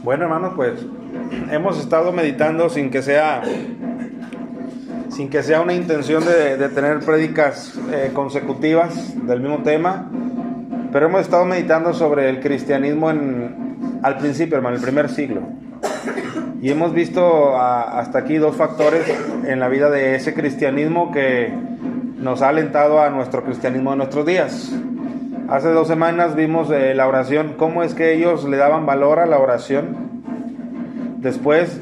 Bueno, hermanos, pues hemos estado meditando sin que sea una intención de tener prédicas consecutivas del mismo tema, pero hemos estado meditando sobre el cristianismo al principio, hermano, el primer siglo. Y hemos visto hasta aquí dos factores en la vida de ese cristianismo que nos ha alentado a nuestro cristianismo de nuestros días. Hace 2 semanas vimos la oración, cómo es que ellos le daban valor a la oración. Después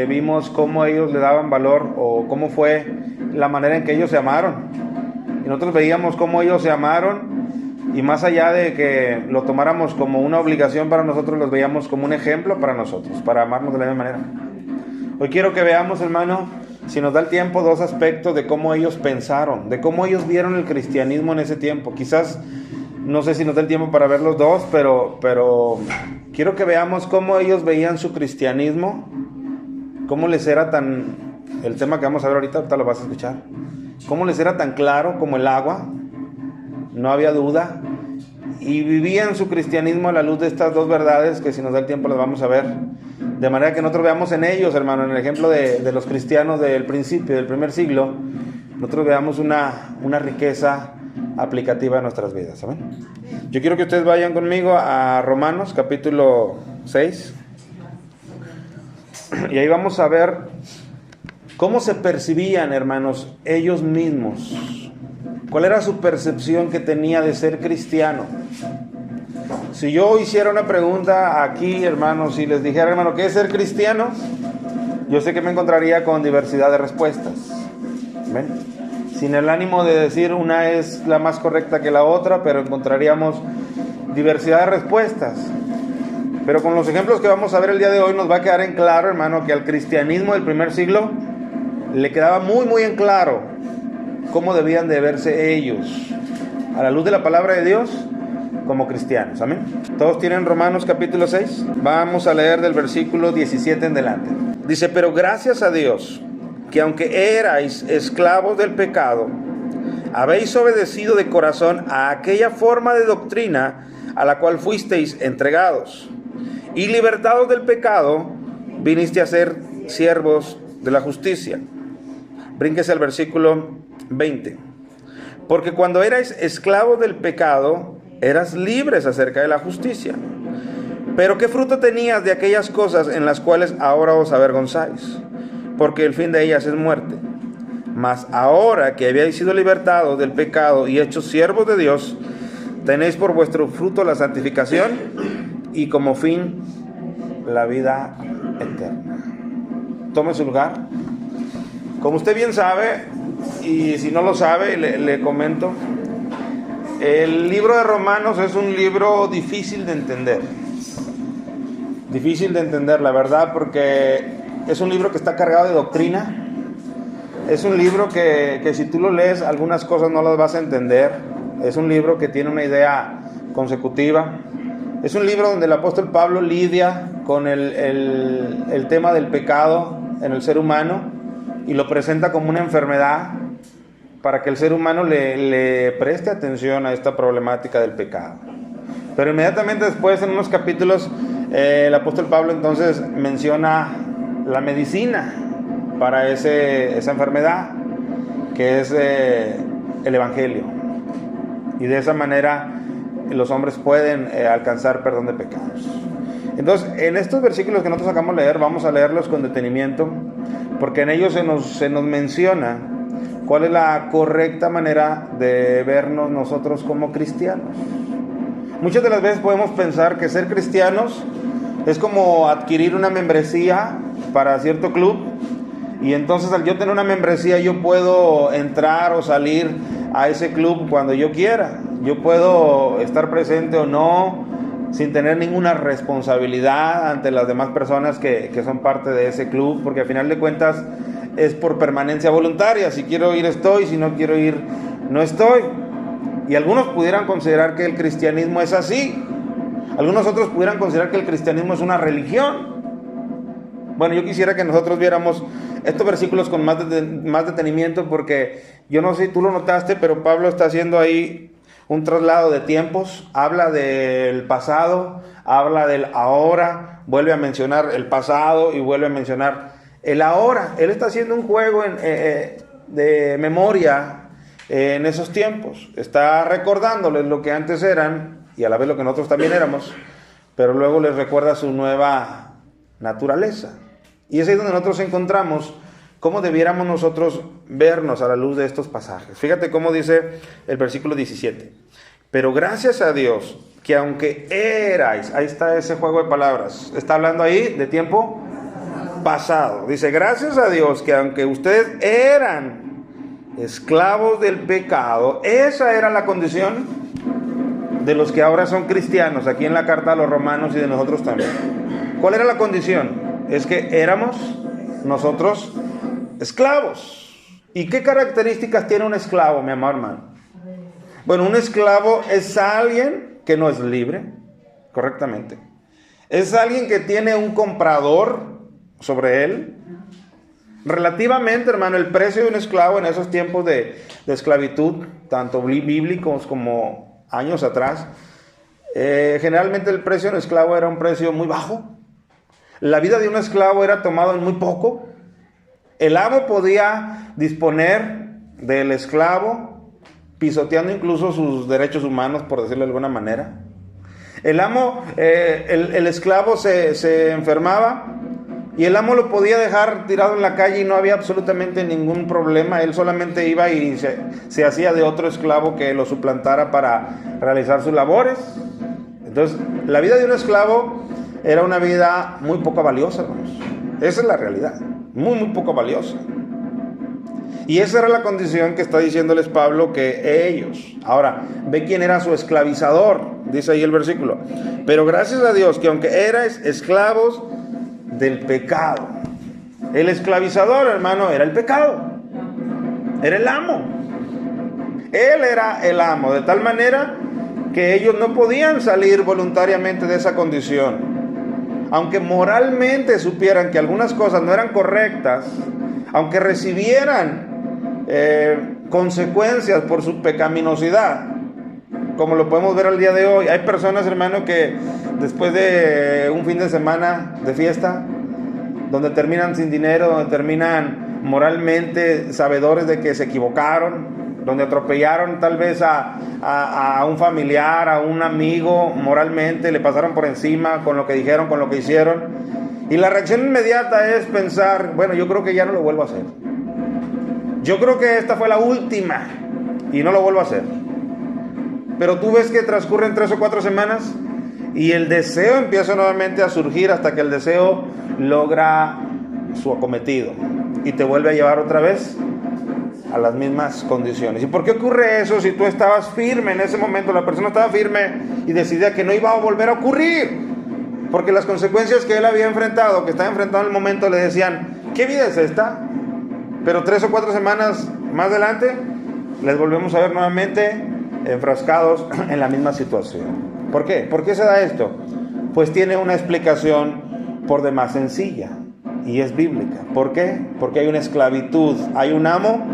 vimos cómo ellos le daban valor o cómo fue la manera en que ellos se amaron. Y nosotros veíamos cómo ellos se amaron y más allá de que lo tomáramos como una obligación para nosotros, los veíamos como un ejemplo para nosotros, para amarnos de la misma manera. Hoy quiero que veamos, hermano, si nos da el tiempo, 2 aspectos de cómo ellos pensaron, de cómo ellos vieron el cristianismo en ese tiempo. Quizás, no sé si nos da el tiempo para ver los dos, pero quiero que veamos cómo ellos veían su cristianismo, cómo les era el tema que vamos a ver ahorita lo vas a escuchar, cómo les era tan claro como el agua, no había duda, y vivían su cristianismo a la luz de estas 2 verdades que si nos da el tiempo las vamos a ver, de manera que nosotros veamos en ellos, hermano, en el ejemplo de los cristianos del principio, del primer siglo, nosotros veamos una riqueza aplicativa en nuestras vidas. ¿Amén? Yo quiero que ustedes vayan conmigo a Romanos capítulo 6 y ahí vamos a ver cómo se percibían, hermanos, ellos mismos. ¿Cuál era su percepción que tenía de ser cristiano? Si yo hiciera una pregunta aquí, hermanos, si les dijera, hermano, ¿qué es ser cristiano? Yo sé que me encontraría con diversidad de respuestas. ¿Ven? Sin el ánimo de decir una es la más correcta que la otra, pero encontraríamos diversidad de respuestas. Pero con los ejemplos que vamos a ver el día de hoy nos va a quedar en claro, hermano, que al cristianismo del primer siglo le quedaba muy, muy en claro cómo debían de verse ellos, a la luz de la palabra de Dios, como cristianos. Amén. ¿Todos tienen Romanos capítulo 6? Vamos a leer del versículo 17 en adelante. Dice, pero gracias a Dios, que aunque erais esclavos del pecado, habéis obedecido de corazón a aquella forma de doctrina a la cual fuisteis entregados, y libertados del pecado, viniste a ser siervos de la justicia. Brínquese al versículo 20. Porque cuando erais esclavos del pecado, eras libres acerca de la justicia. Pero ¿qué fruto tenías de aquellas cosas en las cuales ahora os avergonzáis? Porque el fin de ellas es muerte. Mas ahora que habéis sido libertados del pecado y hechos siervos de Dios, tenéis por vuestro fruto la santificación y como fin la vida eterna. Tome su lugar. Como usted bien sabe, y si no lo sabe, le comento, el libro de Romanos es un libro difícil de entender. Difícil de entender, la verdad, porque es un libro que está cargado de doctrina. Es un libro que si tú lo lees, algunas cosas no las vas a entender. Es un libro que tiene una idea consecutiva. Es un libro donde el apóstol Pablo lidia con el tema del pecado en el ser humano y lo presenta como una enfermedad para que el ser humano le preste atención a esta problemática del pecado. Pero inmediatamente después, en unos capítulos, el apóstol Pablo entonces menciona la medicina para esa enfermedad, que es el Evangelio. Y de esa manera los hombres pueden alcanzar perdón de pecados. Entonces, en estos versículos que nosotros acabamos de leer, vamos a leerlos con detenimiento, porque en ellos se nos menciona cuál es la correcta manera de vernos nosotros como cristianos. Muchas de las veces podemos pensar que ser cristianos es como adquirir una membresía para cierto club, y entonces al yo tener una membresía yo puedo entrar o salir a ese club cuando yo quiera. Yo puedo estar presente o no sin tener ninguna responsabilidad ante las demás personas que son parte de ese club, porque al final de cuentas es por permanencia voluntaria. Si quiero ir estoy, si no quiero ir no estoy. Y algunos pudieran considerar que el cristianismo es así. Algunos otros pudieran considerar que el cristianismo es una religión. Bueno, yo quisiera que nosotros viéramos estos versículos con más detenimiento, porque yo no sé si tú lo notaste, pero Pablo está haciendo ahí un traslado de tiempos, habla del pasado, habla del ahora, vuelve a mencionar el pasado y vuelve a mencionar el ahora. Él está haciendo un juego de memoria en esos tiempos. Está recordándoles lo que antes eran y a la vez lo que nosotros también éramos, pero luego les recuerda su nueva naturaleza. Y es ahí donde nosotros encontramos cómo debiéramos nosotros vernos a la luz de estos pasajes. Fíjate cómo dice el versículo 17. Pero gracias a Dios que aunque erais, ahí está ese juego de palabras, está hablando ahí de tiempo pasado. Dice, gracias a Dios que aunque ustedes eran esclavos del pecado, esa era la condición de los que ahora son cristianos, aquí en la carta a los romanos y de nosotros también. ¿Cuál era la condición? Es que éramos nosotros esclavos. ¿Y qué características tiene un esclavo, mi amado hermano? Bueno, un esclavo es alguien que no es libre, correctamente. Es alguien que tiene un comprador sobre él. Relativamente, hermano, el precio de un esclavo en esos tiempos de esclavitud, tanto bíblicos como años atrás, generalmente el precio de un esclavo era un precio muy bajo. La vida de un esclavo era tomado en muy poco. El amo podía disponer del esclavo, pisoteando incluso sus derechos humanos, por decirlo de alguna manera. El amo, el esclavo se enfermaba y el amo lo podía dejar tirado en la calle y no había absolutamente ningún problema. Él solamente iba y se hacía de otro esclavo que lo suplantara para realizar sus labores. Entonces, la vida de un esclavo era una vida muy poco valiosa, hermanos. Esa es la realidad. Muy, muy poco valiosa. Y esa era la condición que está diciéndoles Pablo que ellos. Ahora, ve quién era su esclavizador, dice ahí el versículo. Pero gracias a Dios que aunque erais esclavos del pecado. El esclavizador, hermano, era el pecado. Era el amo. Él era el amo, de tal manera que ellos no podían salir voluntariamente de esa condición. Aunque moralmente supieran que algunas cosas no eran correctas, aunque recibieran consecuencias por su pecaminosidad, como lo podemos ver al día de hoy. Hay personas, hermano, que después de un fin de semana de fiesta, donde terminan sin dinero, donde terminan moralmente sabedores de que se equivocaron, donde atropellaron tal vez a un familiar, a un amigo, moralmente, le pasaron por encima con lo que dijeron, con lo que hicieron. Y la reacción inmediata es pensar, bueno, yo creo que ya no lo vuelvo a hacer. Yo creo que esta fue la última y no lo vuelvo a hacer. Pero tú ves que transcurren 3 o 4 semanas y el deseo empieza nuevamente a surgir hasta que el deseo logra su acometido y te vuelve a llevar otra vez a las mismas condiciones. ¿Y por qué ocurre eso si tú estabas firme en ese momento? La persona estaba firme y decidía que no iba a volver a ocurrir, porque las consecuencias que él había enfrentado, que estaba enfrentando en el momento, le decían, ¿qué vida es esta? Pero 3 o 4 semanas más adelante les volvemos a ver nuevamente enfrascados en la misma situación. ¿Por qué? ¿Por qué se da esto? Pues tiene una explicación por demás sencilla y es bíblica. ¿Por qué? Porque hay una esclavitud, hay un amo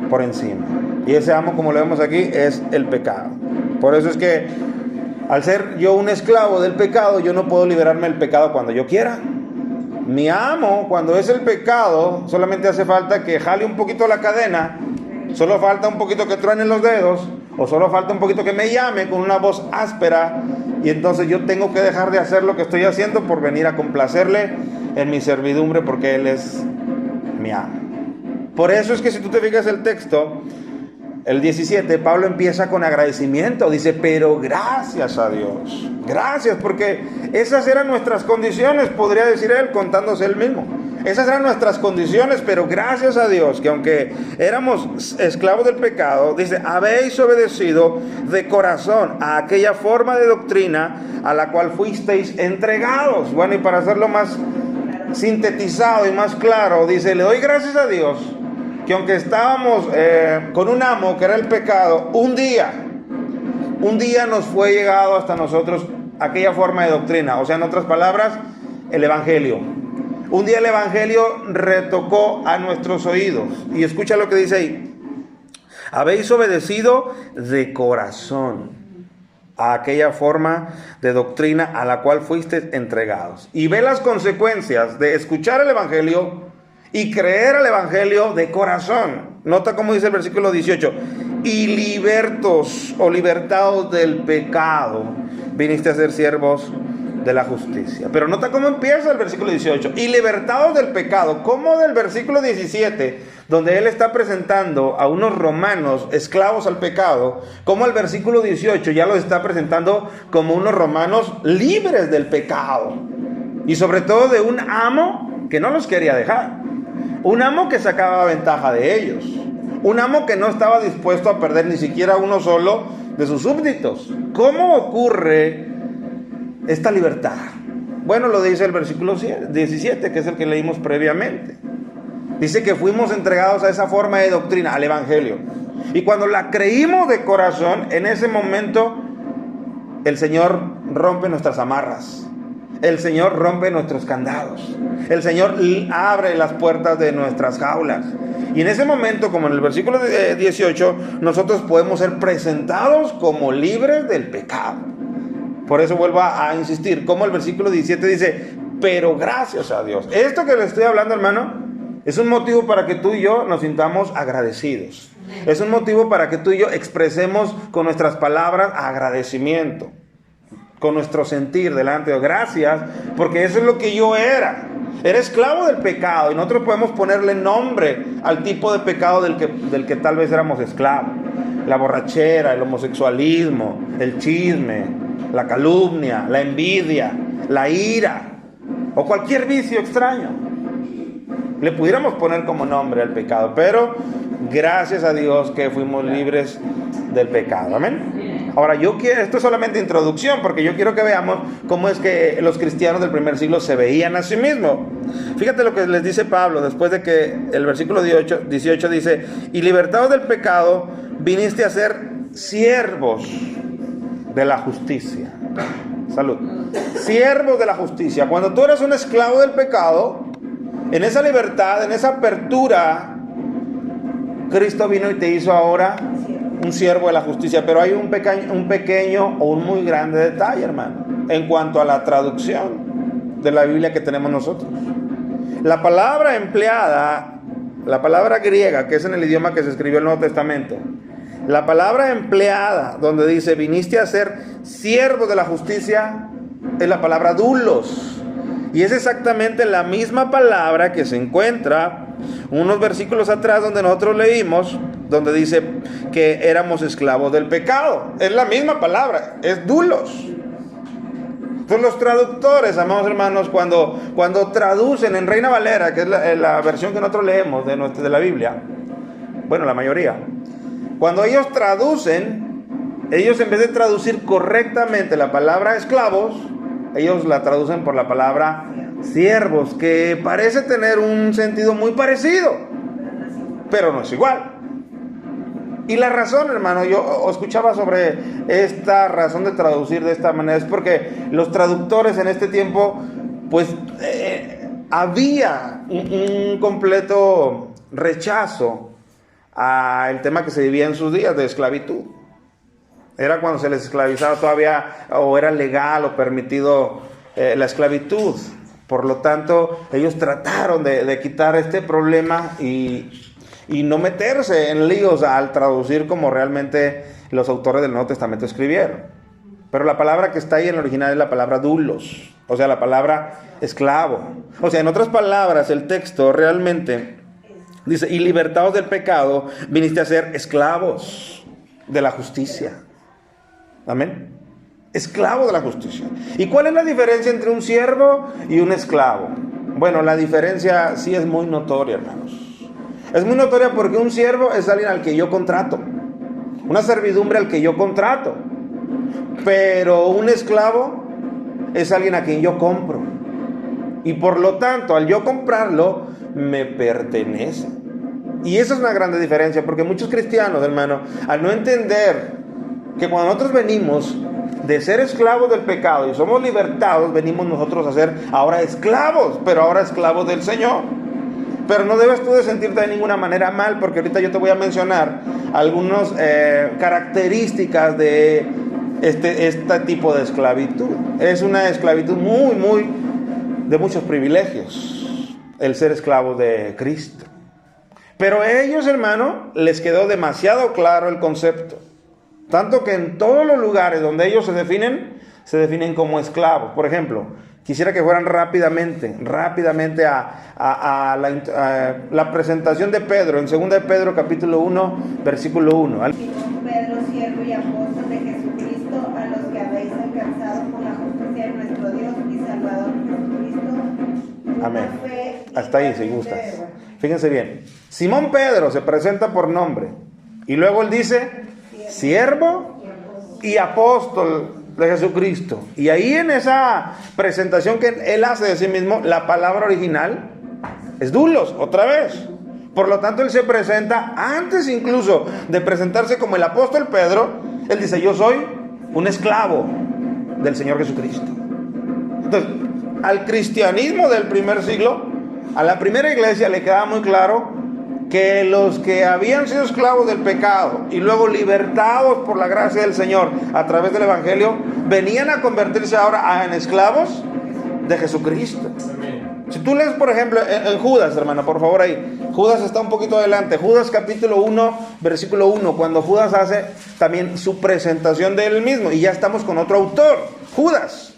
por encima. Y ese amo, como lo vemos aquí, es el pecado. Por eso es que al ser yo un esclavo del pecado, yo no puedo liberarme del pecado cuando yo quiera. Mi amo, cuando es el pecado, solamente hace falta que jale un poquito la cadena, solo falta un poquito que truenen los dedos, o solo falta un poquito que me llame con una voz áspera, y entonces yo tengo que dejar de hacer lo que estoy haciendo por venir a complacerle en mi servidumbre, porque Él es mi amo. Por eso es que si tú te fijas el texto, el 17, Pablo empieza con agradecimiento, dice, pero gracias a Dios, gracias, porque esas eran nuestras condiciones, podría decir él, contándose él mismo. Esas eran nuestras condiciones, pero gracias a Dios, que aunque éramos esclavos del pecado, dice, habéis obedecido de corazón a aquella forma de doctrina a la cual fuisteis entregados. Bueno, y para hacerlo más sintetizado y más claro, dice, le doy gracias a Dios, que aunque estábamos con un amo que era el pecado, un día nos fue llegado hasta nosotros aquella forma de doctrina, o sea, en otras palabras, el Evangelio. Un día el Evangelio retocó a nuestros oídos. Y escucha lo que dice ahí. Habéis obedecido de corazón a aquella forma de doctrina a la cual fuisteis entregados. Y ve las consecuencias de escuchar el Evangelio y creer al Evangelio de corazón. Nota cómo dice el versículo 18. Y libertos o libertados del pecado, viniste a ser siervos de la justicia. Pero nota cómo empieza el versículo 18. Y libertados del pecado. Como del versículo 17, donde él está presentando a unos romanos esclavos al pecado, como el versículo 18 ya los está presentando como unos romanos libres del pecado. Y sobre todo de un amo que no los quería dejar. Un amo que sacaba ventaja de ellos. Un amo que no estaba dispuesto a perder ni siquiera uno solo de sus súbditos. ¿Cómo ocurre esta libertad? Bueno, lo dice el versículo 17, que es el que leímos previamente. Dice que fuimos entregados a esa forma de doctrina, al Evangelio. Y cuando la creímos de corazón, en ese momento el Señor rompe nuestras amarras. El Señor rompe nuestros candados. El Señor abre las puertas de nuestras jaulas. Y en ese momento, como en el versículo 18, nosotros podemos ser presentados como libres del pecado. Por eso vuelvo a insistir, como el versículo 17 dice, pero gracias a Dios. Esto que le estoy hablando, hermano, es un motivo para que tú y yo nos sintamos agradecidos. Es un motivo para que tú y yo expresemos con nuestras palabras agradecimiento, con nuestro sentir delante de Dios. Gracias, porque eso es lo que yo era. Era esclavo del pecado y nosotros podemos ponerle nombre al tipo de pecado del que tal vez éramos esclavos. La borrachera, el homosexualismo, el chisme, la calumnia, la envidia, la ira o cualquier vicio extraño. Le pudiéramos poner como nombre al pecado, pero gracias a Dios que fuimos libres del pecado. Amén. Ahora esto es solamente introducción, porque yo quiero que veamos cómo es que los cristianos del primer siglo se veían a sí mismos. Fíjate lo que les dice Pablo después de que el versículo 18 dice, y libertados del pecado, viniste a ser siervos de la justicia. Salud. Siervos de la justicia. Cuando tú eres un esclavo del pecado, en esa libertad, en esa apertura, Cristo vino y te hizo ahora un siervo de la justicia. Pero hay un pequeño o un muy grande detalle, hermano, en cuanto a la traducción de la Biblia que tenemos nosotros. La palabra empleada, la palabra griega, que es en el idioma que se escribió el Nuevo Testamento, la palabra empleada donde dice viniste a ser siervo de la justicia, es la palabra doulos. Y es exactamente la misma palabra que se encuentra unos versículos atrás donde nosotros leímos, donde dice que éramos esclavos del pecado. Es la misma palabra, es doulos. Entonces los traductores, amados hermanos, cuando traducen en Reina Valera, que es la versión que nosotros leemos de la Biblia, bueno, la mayoría, cuando ellos traducen, ellos en vez de traducir correctamente la palabra esclavos, ellos la traducen por la palabra siervos, que parece tener un sentido muy parecido, pero no es igual. Y la razón, hermano, yo escuchaba sobre esta razón de traducir de esta manera, es porque los traductores en este tiempo, pues había un completo rechazo al tema que se vivía en sus días de esclavitud. Era cuando se les esclavizaba todavía, o era legal o permitido la esclavitud. Por lo tanto, ellos trataron de quitar este problema y no meterse en líos al traducir como realmente los autores del Nuevo Testamento escribieron. Pero la palabra que está ahí en el original es la palabra doulos, o sea, la palabra esclavo. O sea, en otras palabras, el texto realmente dice, y libertados del pecado, viniste a ser esclavos de la justicia. Amén. Esclavo de la justicia. ¿Y cuál es la diferencia entre un siervo y un esclavo? Bueno, la diferencia sí es muy notoria, hermanos. Es muy notoria porque un siervo es alguien al que yo contrato, una servidumbre al que yo contrato. Pero un esclavo es alguien a quien yo compro. Y por lo tanto, al yo comprarlo, me pertenece. Y esa es una grande diferencia, porque muchos cristianos, hermano, al no entender que cuando nosotros venimos de ser esclavos del pecado y somos libertados, venimos nosotros a ser ahora esclavos, pero ahora esclavos del Señor. Pero no debes tú de sentirte de ninguna manera mal, porque ahorita yo te voy a mencionar algunas características de este tipo de esclavitud. Es una esclavitud de muchos privilegios, el ser esclavos de Cristo. Pero a ellos, hermano, les quedó demasiado claro el concepto. Tanto que en todos los lugares donde ellos se definen como esclavos. Por ejemplo, quisiera que fueran rápidamente a la presentación de Pedro, en 2 de Pedro capítulo 1, versículo 1. Simón Pedro, siervo y apóstol de Jesucristo, a los que habéis alcanzado por la justicia de nuestro Dios y Salvador Jesucristo. Amén. Hasta ahí, si gustas. Fíjense bien. Simón Pedro se presenta por nombre. Y luego él dice, siervo y apóstol de Jesucristo. Y ahí en esa presentación que él hace de sí mismo, la palabra original es doulos, otra vez. Por lo tanto, él se presenta antes incluso de presentarse como el apóstol Pedro. Él dice, yo soy un esclavo del Señor Jesucristo. Entonces, al cristianismo del primer siglo, a la primera iglesia le quedaba muy claro que los que habían sido esclavos del pecado y luego libertados por la gracia del Señor a través del Evangelio, venían a convertirse ahora en esclavos de Jesucristo. Si tú lees, por ejemplo, en Judas, hermano, por favor ahí. Judas está un poquito adelante. Judas capítulo 1, versículo 1, cuando Judas hace también su presentación de él mismo. Y ya estamos con otro autor, Judas.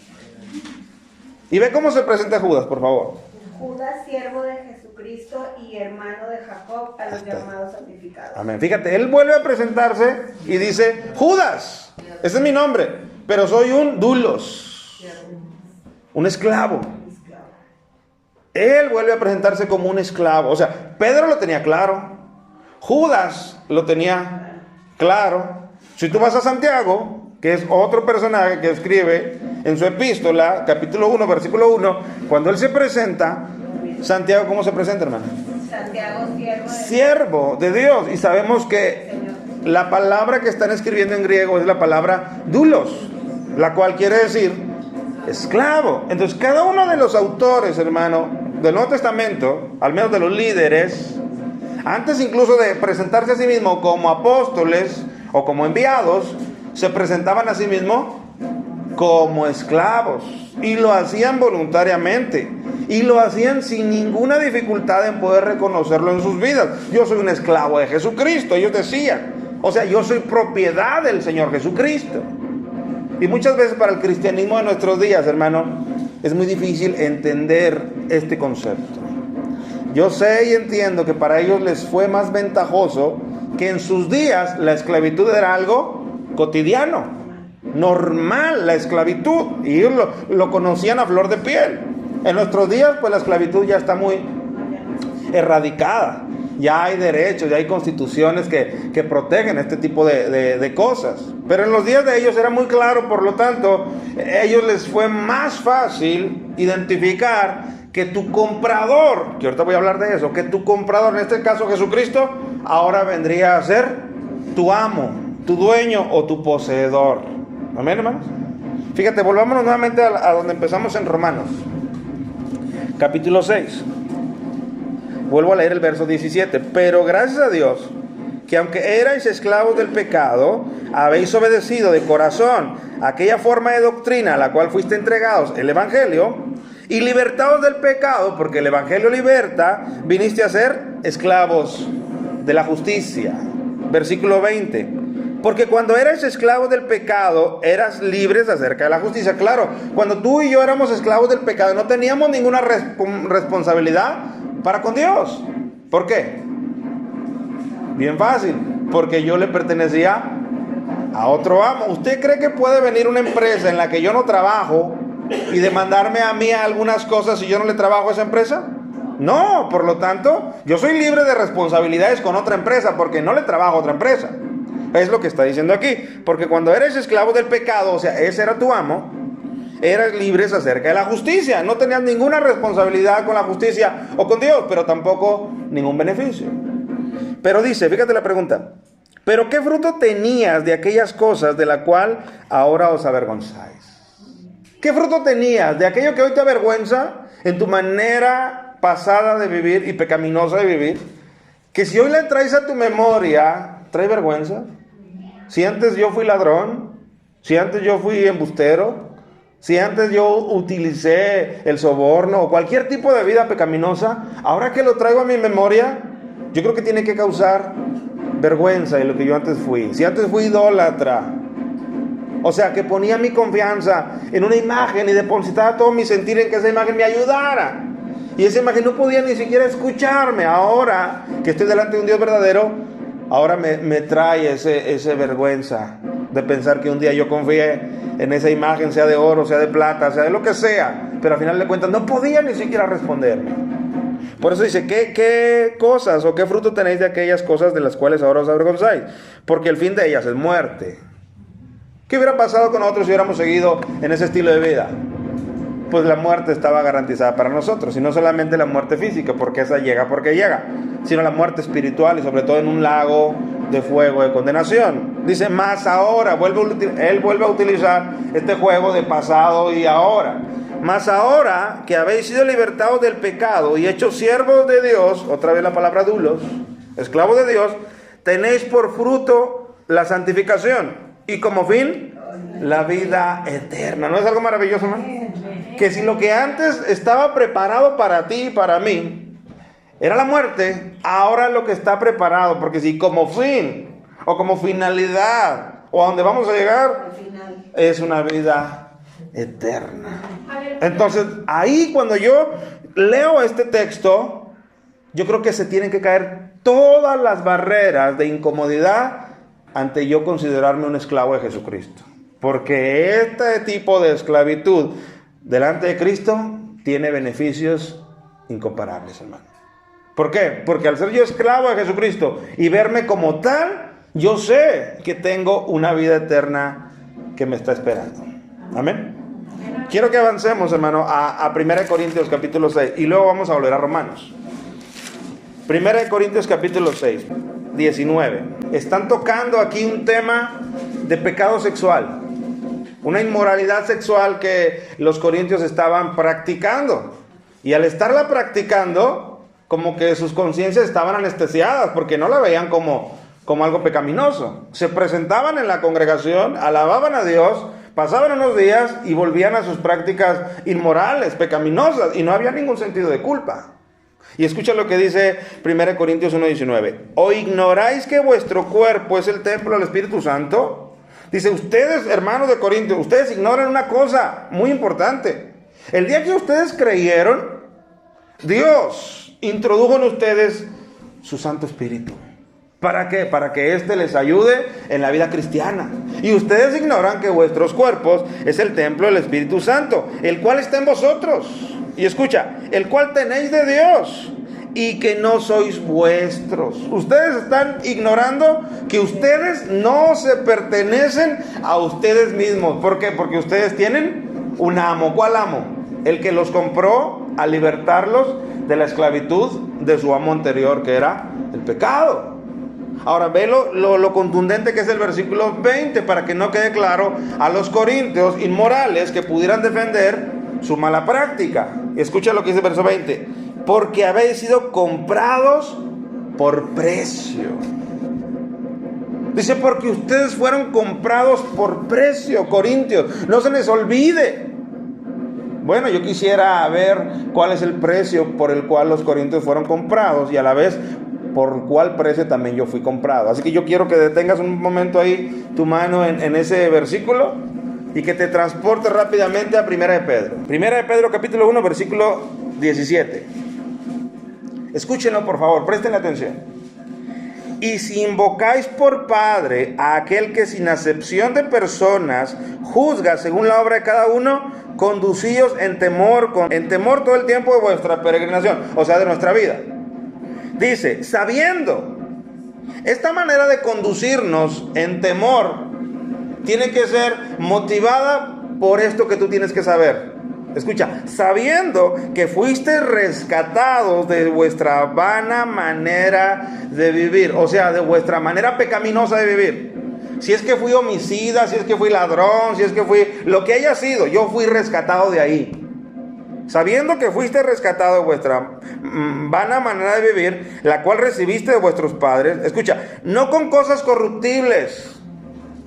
Y ve cómo se presenta Judas, por favor. Judas, siervo de Jesucristo y hermano de Jacob, a los llamados santificados. Amén. Fíjate, él vuelve a presentarse y dice, Judas, ese es mi nombre, pero soy un doulos, un esclavo. Él vuelve a presentarse como un esclavo. O sea, Pedro lo tenía claro, Judas lo tenía claro. Si tú vas a Santiago, que es otro personaje que escribe en su epístola, capítulo 1, versículo 1, cuando él se presenta, Santiago, ¿cómo se presenta, hermano? Santiago, siervo de Dios. Y sabemos que la palabra que están escribiendo en griego es la palabra doulos, la cual quiere decir esclavo. Entonces, cada uno de los autores, hermano, del Nuevo Testamento, al menos de los líderes, antes incluso de presentarse a sí mismo como apóstoles o como enviados, se presentaban a sí mismos como esclavos, y lo hacían voluntariamente, y lo hacían sin ninguna dificultad en poder reconocerlo en sus vidas. Yo soy un esclavo de Jesucristo, ellos decían. O sea, yo soy propiedad del Señor Jesucristo. Y muchas veces para el cristianismo de nuestros días, hermano, es muy difícil entender este concepto. Yo sé y entiendo que para ellos les fue más ventajoso que en sus días la esclavitud era algo cotidiano, normal, la esclavitud, y ellos lo conocían a flor de piel. En nuestros días, pues la esclavitud ya está muy erradicada. Ya hay derechos, ya hay constituciones que protegen este tipo de cosas. Pero en los días de ellos era muy claro, por lo tanto, a ellos les fue más fácil identificar que tu comprador, que ahorita voy a hablar de eso, que tu comprador, en este caso Jesucristo, ahora vendría a ser tu amo, tu dueño o tu poseedor. Amén, hermanos. Fíjate, volvámonos nuevamente a donde empezamos en Romanos, capítulo 6. Vuelvo a leer el verso 17. Pero gracias a Dios, que aunque erais esclavos del pecado, habéis obedecido de corazón aquella forma de doctrina a la cual fuiste entregados, el Evangelio, y libertados del pecado, porque el Evangelio liberta, viniste a ser esclavos de la justicia. Versículo 20. Porque cuando eras esclavos del pecado, eras libres acerca de la justicia. Claro, cuando tú y yo éramos esclavos del pecado, no teníamos ninguna responsabilidad para con Dios. ¿Por qué? Bien fácil, porque yo le pertenecía a otro amo. ¿Usted cree que puede venir una empresa en la que yo no trabajo y demandarme a mí algunas cosas si yo no le trabajo a esa empresa? No, por lo tanto, yo soy libre de responsabilidades con otra empresa porque no le trabajo a otra empresa. Es lo que está diciendo aquí. Porque cuando eres esclavo del pecado, o sea, ese era tu amo, eras libres acerca de la justicia. No tenías ninguna responsabilidad con la justicia o con Dios, pero tampoco ningún beneficio. Pero dice, fíjate la pregunta, ¿pero qué fruto tenías de aquellas cosas de la cual ahora os avergonzáis? ¿Qué fruto tenías de aquello que hoy te avergüenza en tu manera pasada de vivir y pecaminosa de vivir? Que si hoy le traes a tu memoria, trae vergüenza? Si antes yo fui ladrón, si antes yo fui embustero, si antes yo utilicé el soborno o cualquier tipo de vida pecaminosa, ahora que lo traigo a mi memoria, yo creo que tiene que causar vergüenza de lo que yo antes fui. Si antes fui idólatra, o sea, que ponía mi confianza en una imagen y depositaba todo mi sentir en que esa imagen me ayudara. Y esa imagen no podía ni siquiera escucharme. Ahora que estoy delante de un Dios verdadero, ahora me trae ese vergüenza de pensar que un día yo confié en esa imagen, sea de oro, sea de plata, sea de lo que sea, pero al final de cuentas no podía ni siquiera responderme. Por eso dice, ¿qué cosas o qué fruto tenéis de aquellas cosas de las cuales ahora os avergonzáis? Porque el fin de ellas es muerte. ¿Qué hubiera pasado con nosotros si hubiéramos seguido en ese estilo de vida? Pues la muerte estaba garantizada para nosotros, y no solamente la muerte física, porque esa llega porque llega, sino la muerte espiritual, y sobre todo en un lago de fuego de condenación. Dice, más ahora, él vuelve a utilizar este juego de pasado y ahora. Mas ahora que habéis sido libertados del pecado y hechos siervos de Dios, otra vez la palabra dulos, esclavos de Dios, tenéis por fruto la santificación y como fin la vida eterna. ¿No es algo maravilloso, hermano? Que si lo que antes estaba preparado para ti y para mí era la muerte, ahora lo que está preparado, porque si como fin o como finalidad o a donde vamos a llegar es una vida eterna. Entonces ahí cuando yo leo este texto, yo creo que se tienen que caer todas las barreras de incomodidad ante yo considerarme un esclavo de Jesucristo, porque este tipo de esclavitud delante de Cristo tiene beneficios incomparables, hermano. ¿Por qué? Porque al ser yo esclavo de Jesucristo y verme como tal, yo sé que tengo una vida eterna que me está esperando. Amén. Quiero que avancemos, hermano, a 1 Corintios capítulo 6 y luego vamos a volver a Romanos. 1 Corintios capítulo 6, 19. Están tocando aquí un tema de pecado sexual, una inmoralidad sexual que los corintios estaban practicando. Y al estarla practicando, como que sus conciencias estaban anestesiadas, porque no la veían como algo pecaminoso. Se presentaban en la congregación, alababan a Dios, pasaban unos días y volvían a sus prácticas inmorales, pecaminosas, y no había ningún sentido de culpa. Y escucha lo que dice 1 Corintios 1:19. ¿O ignoráis que vuestro cuerpo es el templo del Espíritu Santo? Dice, ustedes, hermanos de Corintios, ustedes ignoran una cosa muy importante. El día que ustedes creyeron, Dios introdujo en ustedes su Santo Espíritu. ¿Para qué? Para que éste les ayude en la vida cristiana. Y ustedes ignoran que vuestros cuerpos es el templo del Espíritu Santo, el cual está en vosotros. Y escucha, el cual tenéis de Dios y que no sois vuestros. Ustedes están ignorando que ustedes no se pertenecen a ustedes mismos. ¿Por qué? Porque ustedes tienen un amo. ¿Cuál amo? El que los compró a libertarlos de la esclavitud de su amo anterior, que era el pecado. Ahora ve lo contundente que es el versículo 20, para que no quede claro a los corintios inmorales que pudieran defender su mala práctica. Escucha lo que dice el verso 20. Porque habéis sido comprados por precio. Dice, porque ustedes fueron comprados por precio, corintios. No se les olvide. Bueno, yo quisiera ver cuál es el precio por el cual los corintios fueron comprados y a la vez por cuál precio también yo fui comprado. Así que yo quiero que detengas un momento ahí tu mano en ese versículo y que te transporte rápidamente a 1 de Pedro. 1 de Pedro capítulo 1 versículo 17. Escúchenlo por favor, presten atención. Y si invocáis por Padre a aquel que sin acepción de personas juzga según la obra de cada uno, conducíos en temor todo el tiempo de vuestra peregrinación, o sea, de nuestra vida. Dice, sabiendo, esta manera de conducirnos en temor tiene que ser motivada por esto que tú tienes que saber. Escucha, sabiendo que fuiste rescatados de vuestra vana manera de vivir, o sea, de vuestra manera pecaminosa de vivir. Si es que fui homicida, si es que fui ladrón, si es que fui lo que haya sido, yo fui rescatado de ahí. sabiendo que fuiste rescatado de vuestra vana manera de vivir, la cual recibiste de vuestros padres. Escucha, no con cosas corruptibles,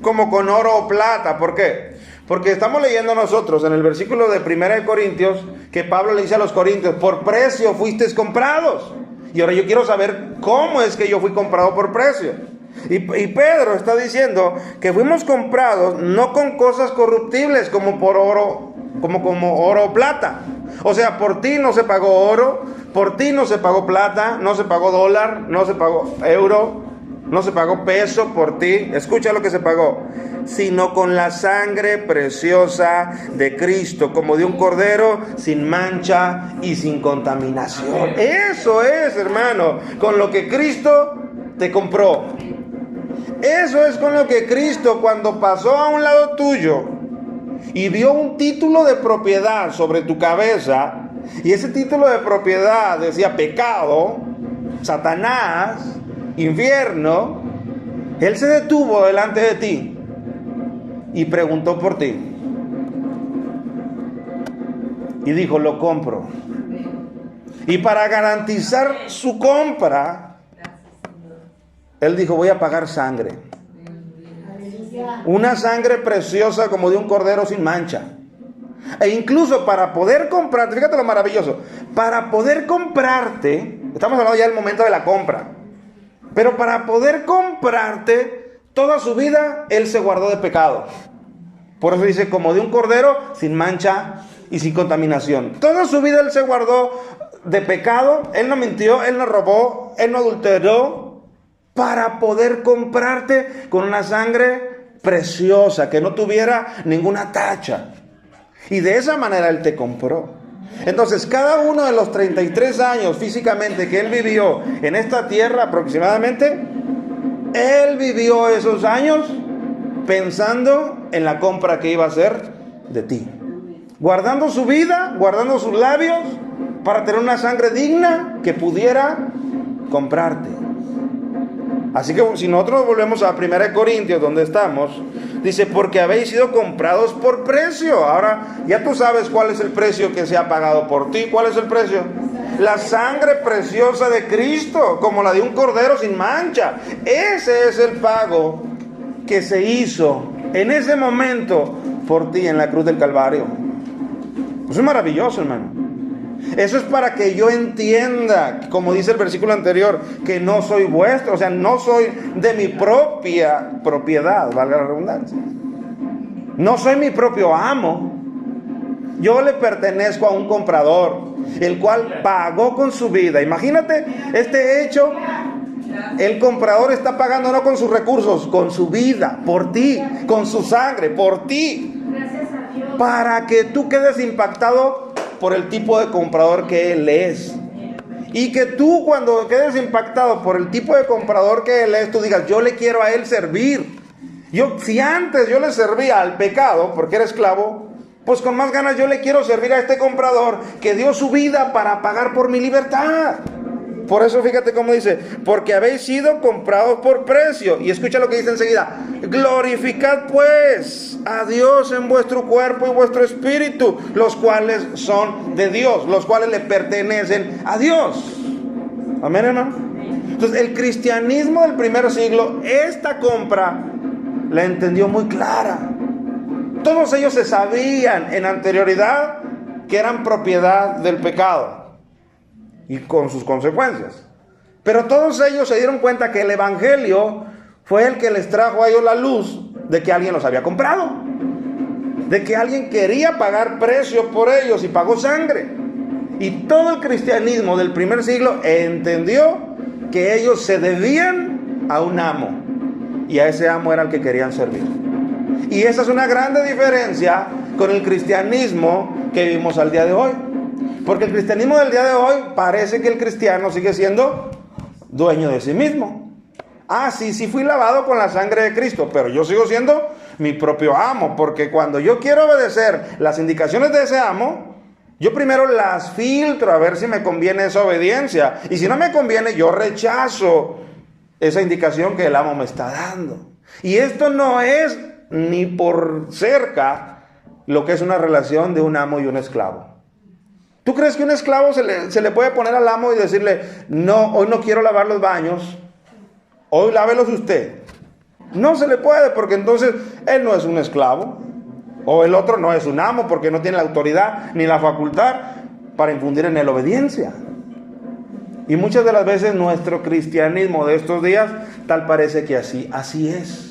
como con oro o plata. ¿Por qué? Porque estamos leyendo nosotros en el versículo de 1 Corintios, que Pablo le dice a los corintios, por precio fuisteis comprados. Y ahora yo quiero saber cómo es que yo fui comprado por precio. Y Pedro está diciendo que fuimos comprados no con cosas corruptibles como por oro, como oro o plata. O sea, por ti no se pagó oro, por ti no se pagó plata, no se pagó dólar, no se pagó euro, no se pagó peso por ti. Escucha lo que se pagó. Sino con la sangre preciosa de Cristo, como de un cordero sin mancha y sin contaminación. Eso es, hermano, con lo que Cristo te compró. Eso es con lo que Cristo, cuando pasó a un lado tuyo y dio un título de propiedad sobre tu cabeza, y ese título de propiedad decía pecado, Satanás, infierno, Él se detuvo delante de ti y preguntó por ti y dijo, lo compro. Y para garantizar su compra, Él dijo, voy a pagar sangre. Una sangre preciosa como de un cordero sin mancha. E incluso para poder comprarte, fíjate lo maravilloso, para poder comprarte, estamos hablando ya del momento de la compra, pero para poder comprarte, toda su vida Él se guardó de pecado. Por eso dice, como de un cordero sin mancha y sin contaminación. Toda su vida Él se guardó de pecado, Él no mintió, Él no robó, Él no adulteró, para poder comprarte con una sangre preciosa, que no tuviera ninguna tacha. Y de esa manera Él te compró. Entonces, cada uno de los 33 años físicamente que Él vivió en esta tierra aproximadamente, Él vivió esos años pensando en la compra que iba a hacer de ti. Guardando su vida, guardando sus labios, para tener una sangre digna que pudiera comprarte. Así que si nosotros volvemos a 1 Corintios, donde estamos, dice, porque habéis sido comprados por precio. Ahora, ya tú sabes cuál es el precio que se ha pagado por ti. ¿Cuál es el precio? La sangre preciosa de Cristo, como la de un cordero sin mancha. Ese es el pago que se hizo en ese momento por ti en la cruz del Calvario. Eso es maravilloso, hermano. Eso es para que yo entienda, como dice el versículo anterior, que no soy vuestro, o sea, no soy de mi propia propiedad, valga la redundancia. No soy mi propio amo. Yo le pertenezco a un comprador, el cual pagó con su vida. Imagínate este hecho. El comprador está pagando no con sus recursos, con su vida, por ti, con su sangre, por ti. Gracias a Dios. Para que tú quedes impactado por el tipo de comprador que Él es. Y que tú, cuando quedes impactado por el tipo de comprador que Él es, tú digas, yo le quiero a Él servir. Si antes yo le servía al pecado porque era esclavo, pues con más ganas yo le quiero servir a este comprador que dio su vida para pagar por mi libertad. Por eso fíjate cómo dice, porque habéis sido comprados por precio. Y escucha lo que dice enseguida, glorificad pues a Dios en vuestro cuerpo y vuestro espíritu, los cuales son de Dios, los cuales le pertenecen a Dios. Amén, hermano. Entonces el cristianismo del primer siglo, esta compra la entendió muy clara. Todos ellos se sabían en anterioridad que eran propiedad del pecado y con sus consecuencias. Pero todos ellos se dieron cuenta que el evangelio fue el que les trajo a ellos la luz de que alguien los había comprado, de que alguien quería pagar precio por ellos y pagó sangre. Y todo el cristianismo del primer siglo entendió que ellos se debían a un amo, y a ese amo era el que querían servir. Y esa es una grande diferencia con el cristianismo que vivimos al día de hoy. Porque el cristianismo del día de hoy parece que el cristiano sigue siendo dueño de sí mismo. Sí fui lavado con la sangre de Cristo, pero yo sigo siendo mi propio amo, porque cuando yo quiero obedecer las indicaciones de ese amo, yo primero las filtro a ver si me conviene esa obediencia, y si no me conviene, yo rechazo esa indicación que el amo me está dando. Y esto no es ni por cerca lo que es una relación de un amo y un esclavo. ¿Tú crees que un esclavo se le puede poner al amo y decirle, no, hoy no quiero lavar los baños, hoy lávelos usted? No se le puede, porque entonces él no es un esclavo, o el otro no es un amo, porque no tiene la autoridad ni la facultad para infundir en él obediencia. Y muchas de las veces nuestro cristianismo de estos días, tal parece que así es.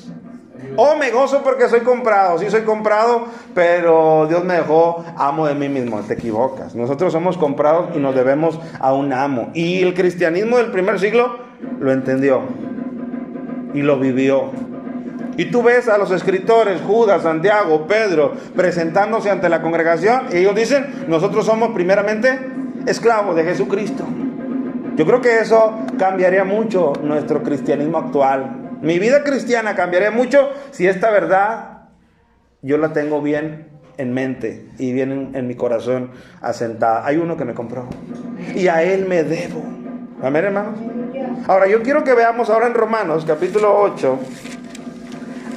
Oh, me gozo porque soy comprado. Sí, soy comprado, pero Dios me dejó amo de mí mismo. Te equivocas. Nosotros somos comprados y nos debemos a un amo. Y el cristianismo del primer siglo lo entendió y lo vivió. Y tú ves a los escritores, Judas, Santiago, Pedro, presentándose ante la congregación, y ellos dicen, nosotros somos primeramente esclavos de Jesucristo. Yo creo que eso cambiaría mucho nuestro cristianismo actual. Mi vida cristiana cambiaría mucho si esta verdad yo la tengo bien en mente y bien en mi corazón asentada. Hay uno que me compró y a él me debo. Amén, hermanos. Ahora yo quiero que veamos ahora en Romanos capítulo 8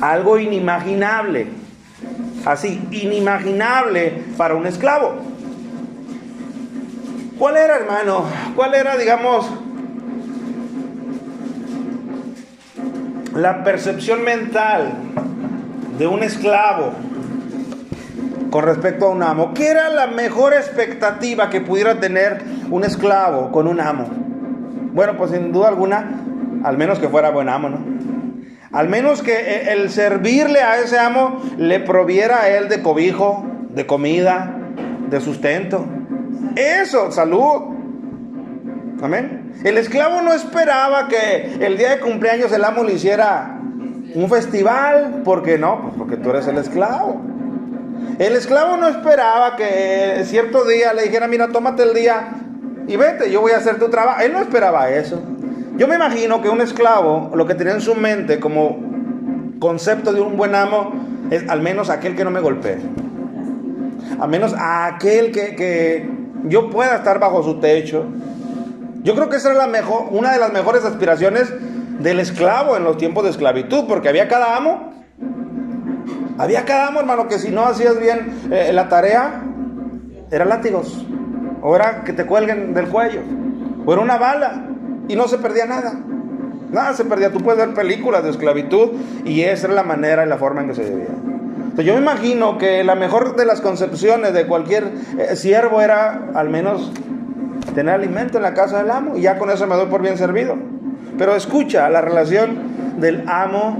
algo inimaginable, así, inimaginable para un esclavo. ¿Cuál era, hermano? ¿Cuál era, digamos, la percepción mental de un esclavo con respecto a un amo? ¿Qué era la mejor expectativa que pudiera tener un esclavo con un amo? Bueno, pues sin duda alguna, al menos que fuera buen amo, ¿no? Al menos que el servirle a ese amo le proviera a él de cobijo, de comida, de sustento. Eso, salud. Amén. El esclavo no esperaba que el día de cumpleaños el amo le hiciera un festival. ¿Por qué no? Pues porque tú eres el esclavo. El esclavo no esperaba que cierto día le dijera, mira, tómate el día y vete, yo voy a hacer tu trabajo. Él no esperaba eso. Yo me imagino que un esclavo, lo que tenía en su mente como concepto de un buen amo, es al menos aquel que no me golpee. Al menos aquel que yo pueda estar bajo su techo. Yo creo que esa era una de las mejores aspiraciones del esclavo en los tiempos de esclavitud, porque había cada amo, hermano, que si no hacías bien la tarea, eran látigos, o era que te cuelguen del cuello, o era una bala, y no se perdía nada. Nada se perdía. Tú puedes ver películas de esclavitud, y esa era la manera y la forma en que se vivía. Entonces yo me imagino que la mejor de las concepciones de cualquier siervo era al menos tener alimento en la casa del amo, y ya con eso me doy por bien servido. Pero escucha la relación del amo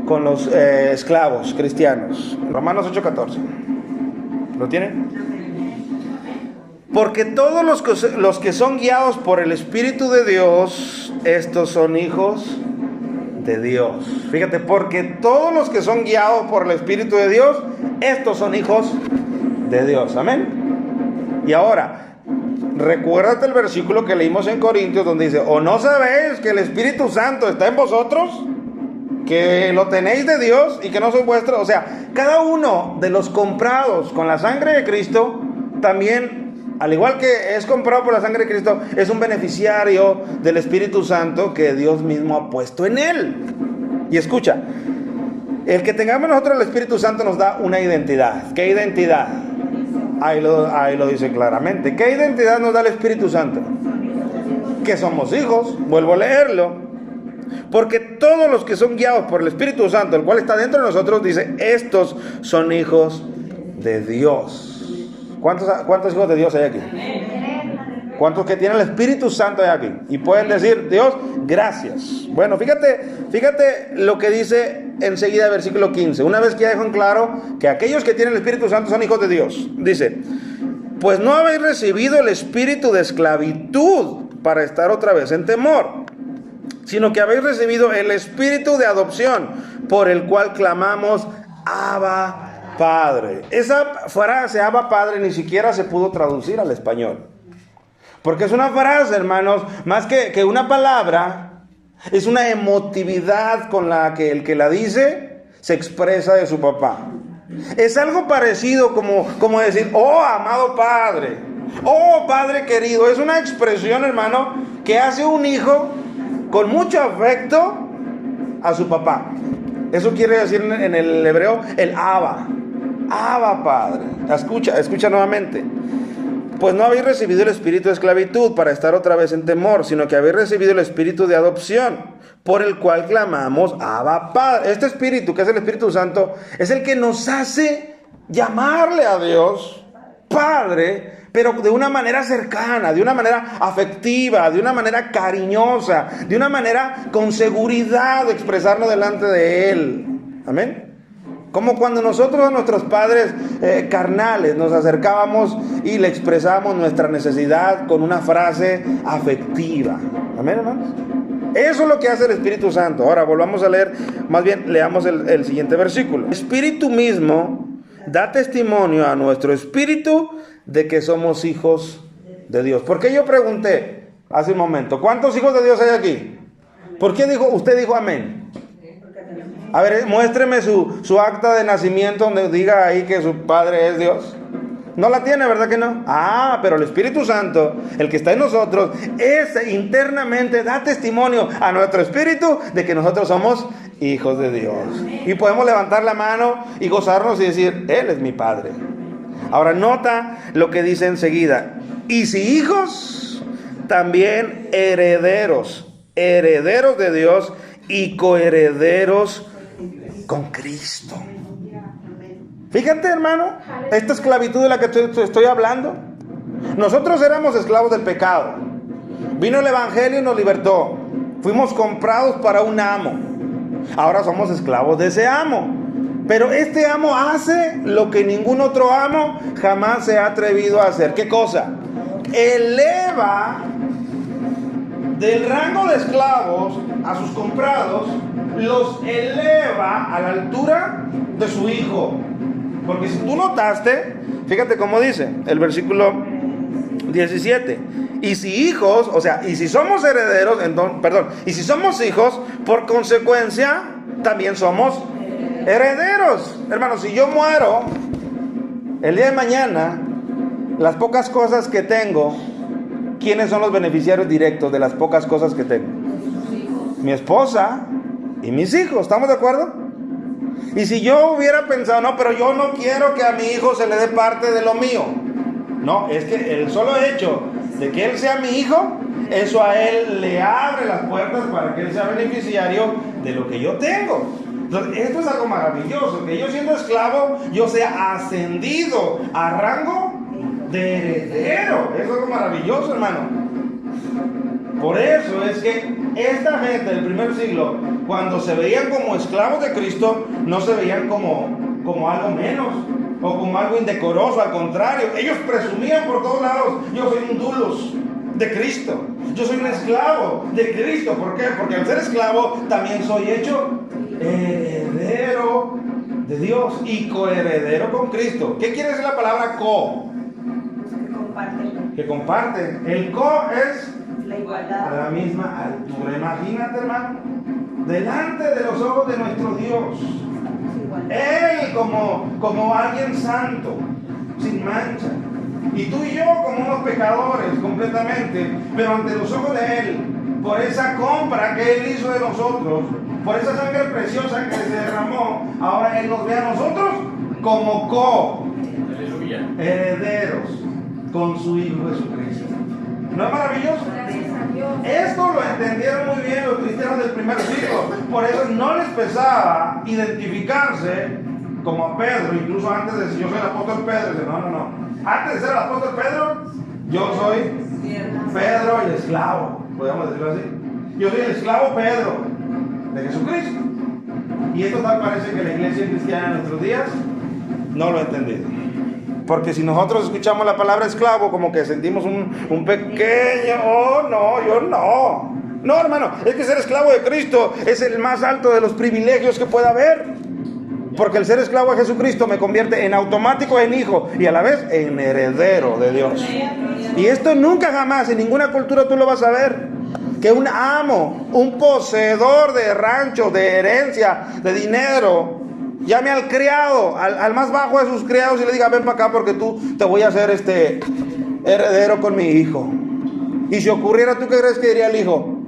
con los esclavos cristianos. Romanos 8:14. ¿Lo tienen? Porque todos los que son guiados por el Espíritu de Dios, estos son hijos de Dios. Fíjate, porque todos los que son guiados por el Espíritu de Dios, estos son hijos de Dios. Amén. Y ahora, recuérdate el versículo que leímos en Corintios donde dice, ¿o no sabéis que el Espíritu Santo está en vosotros? Que lo tenéis de Dios y que no sois vuestros. O sea, cada uno de los comprados con la sangre de Cristo también, al igual que es comprado por la sangre de Cristo, es un beneficiario del Espíritu Santo que Dios mismo ha puesto en él. Y escucha, el que tengamos nosotros el Espíritu Santo nos da una identidad. ¿Qué identidad? Ahí lo dice claramente. ¿Qué identidad nos da el Espíritu Santo? Que somos hijos. Vuelvo a leerlo. Porque todos los que son guiados por el Espíritu Santo, el cual está dentro de nosotros, dice, estos son hijos de Dios. ¿Cuántos hijos de Dios hay aquí? ¿Cuántos que tienen el Espíritu Santo hay aquí? Y pueden decir, Dios, gracias. Bueno, fíjate lo que dice enseguida el versículo 15. Una vez que ya dejó en claro que aquellos que tienen el Espíritu Santo son hijos de Dios. Dice, pues no habéis recibido el espíritu de esclavitud para estar otra vez en temor, sino que habéis recibido el espíritu de adopción, por el cual clamamos, Abba, Padre. Esa frase, Abba, Padre, ni siquiera se pudo traducir al español. Porque es una frase, hermanos, más que una palabra, es una emotividad con la que el que la dice se expresa de su papá. Es algo parecido como decir, oh, amado Padre, oh, Padre querido. Es una expresión, hermano, que hace un hijo con mucho afecto a su papá. Eso quiere decir en el hebreo el Abba. Abba, Padre. Escucha nuevamente. pues no habéis recibido el espíritu de esclavitud para estar otra vez en temor, sino que habéis recibido el espíritu de adopción, por el cual clamamos, Abba, Padre. Este espíritu, que es el Espíritu Santo, es el que nos hace llamarle a Dios Padre, pero de una manera cercana, de una manera afectiva, de una manera cariñosa, de una manera con seguridad de expresarnos delante de Él. Amén. Como cuando nosotros a nuestros padres carnales nos acercábamos y le expresábamos nuestra necesidad con una frase afectiva. Amén, hermanos. Eso es lo que hace el Espíritu Santo. Ahora volvamos a leer, más bien leamos el siguiente versículo. El Espíritu mismo da testimonio a nuestro espíritu de que somos hijos de Dios. ¿Por qué yo pregunté hace un momento, ¿cuántos hijos de Dios hay aquí? ¿Por qué usted dijo amén? A ver, muéstreme su acta de nacimiento donde diga ahí que su padre es Dios. No la tiene, ¿verdad que no? Pero el Espíritu Santo, el que está en nosotros, ese internamente da testimonio a nuestro espíritu de que nosotros somos hijos de Dios. Y podemos levantar la mano y gozarnos y decir, Él es mi Padre. Ahora nota lo que dice enseguida. Y si hijos, también herederos, herederos de Dios y coherederos con Cristo. Fíjate, hermano, esta esclavitud de la que estoy hablando. Nosotros éramos esclavos del pecado. Vino el Evangelio y nos libertó. Fuimos comprados para un amo. Ahora somos esclavos de ese amo. Pero este amo hace lo que ningún otro amo jamás se ha atrevido a hacer. ¿Qué cosa? Eleva del rango de esclavos a sus comprados, los eleva a la altura de su hijo. Porque si tú notaste, fíjate cómo dice el versículo 17. Y si hijos, o sea, y si somos herederos, y si somos hijos, por consecuencia, también somos herederos. Hermanos, si yo muero el día de mañana, las pocas cosas que tengo, ¿quiénes son los beneficiarios directos de las pocas cosas que tengo? Mi esposa y mis hijos, ¿estamos de acuerdo? Y si yo hubiera pensado, no, pero yo no quiero que a mi hijo se le dé parte de lo mío. No, es que el solo hecho de que él sea mi hijo, eso a él le abre las puertas para que él sea beneficiario de lo que yo tengo. Entonces, esto es algo maravilloso, que yo siendo esclavo, yo sea ascendido a rango de heredero. Eso es algo maravilloso, hermano. Por eso es que esta gente del primer siglo, cuando se veían como esclavos de Cristo, no se veían como algo menos o como algo indecoroso. Al contrario, ellos presumían por todos lados: yo soy un dulos de Cristo, yo soy un esclavo de Cristo. ¿Por qué? Porque al ser esclavo también soy hecho heredero de Dios y coheredero con Cristo. ¿Qué quiere decir la palabra co? Que comparte. El co es la igualdad, a la misma altura. Imagínate, hermano, delante de los ojos de nuestro Dios, Él como alguien santo, sin mancha, y tú y yo como unos pecadores completamente, pero ante los ojos de Él, por esa compra que Él hizo de nosotros, por esa sangre preciosa que se derramó, ahora Él nos ve a nosotros como co-herederos con su Hijo Jesucristo. ¿No es maravilloso? Esto lo entendieron muy bien los cristianos del primer siglo. Por eso no les pesaba identificarse como a Pedro, incluso antes de decir yo soy el apóstol Pedro. Dice, no. Antes de ser el apóstol Pedro, yo soy Pedro el esclavo, podemos decirlo así. Yo soy el esclavo Pedro de Jesucristo. Y esto tal parece que la iglesia cristiana en nuestros días no lo ha entendido. Porque si nosotros escuchamos la palabra esclavo, como que sentimos un pequeño, yo no. No, hermano, es que ser esclavo de Cristo es el más alto de los privilegios que pueda haber. Porque el ser esclavo de Jesucristo me convierte en automático en hijo y a la vez en heredero de Dios. Y esto nunca jamás en ninguna cultura tú lo vas a ver. Que un amo, un poseedor de ranchos, de herencia, de dinero, llame al criado, al más bajo de sus criados y le diga: ven para acá porque te voy a hacer heredero con mi hijo. Y si ocurriera, ¿tú qué crees que diría el hijo?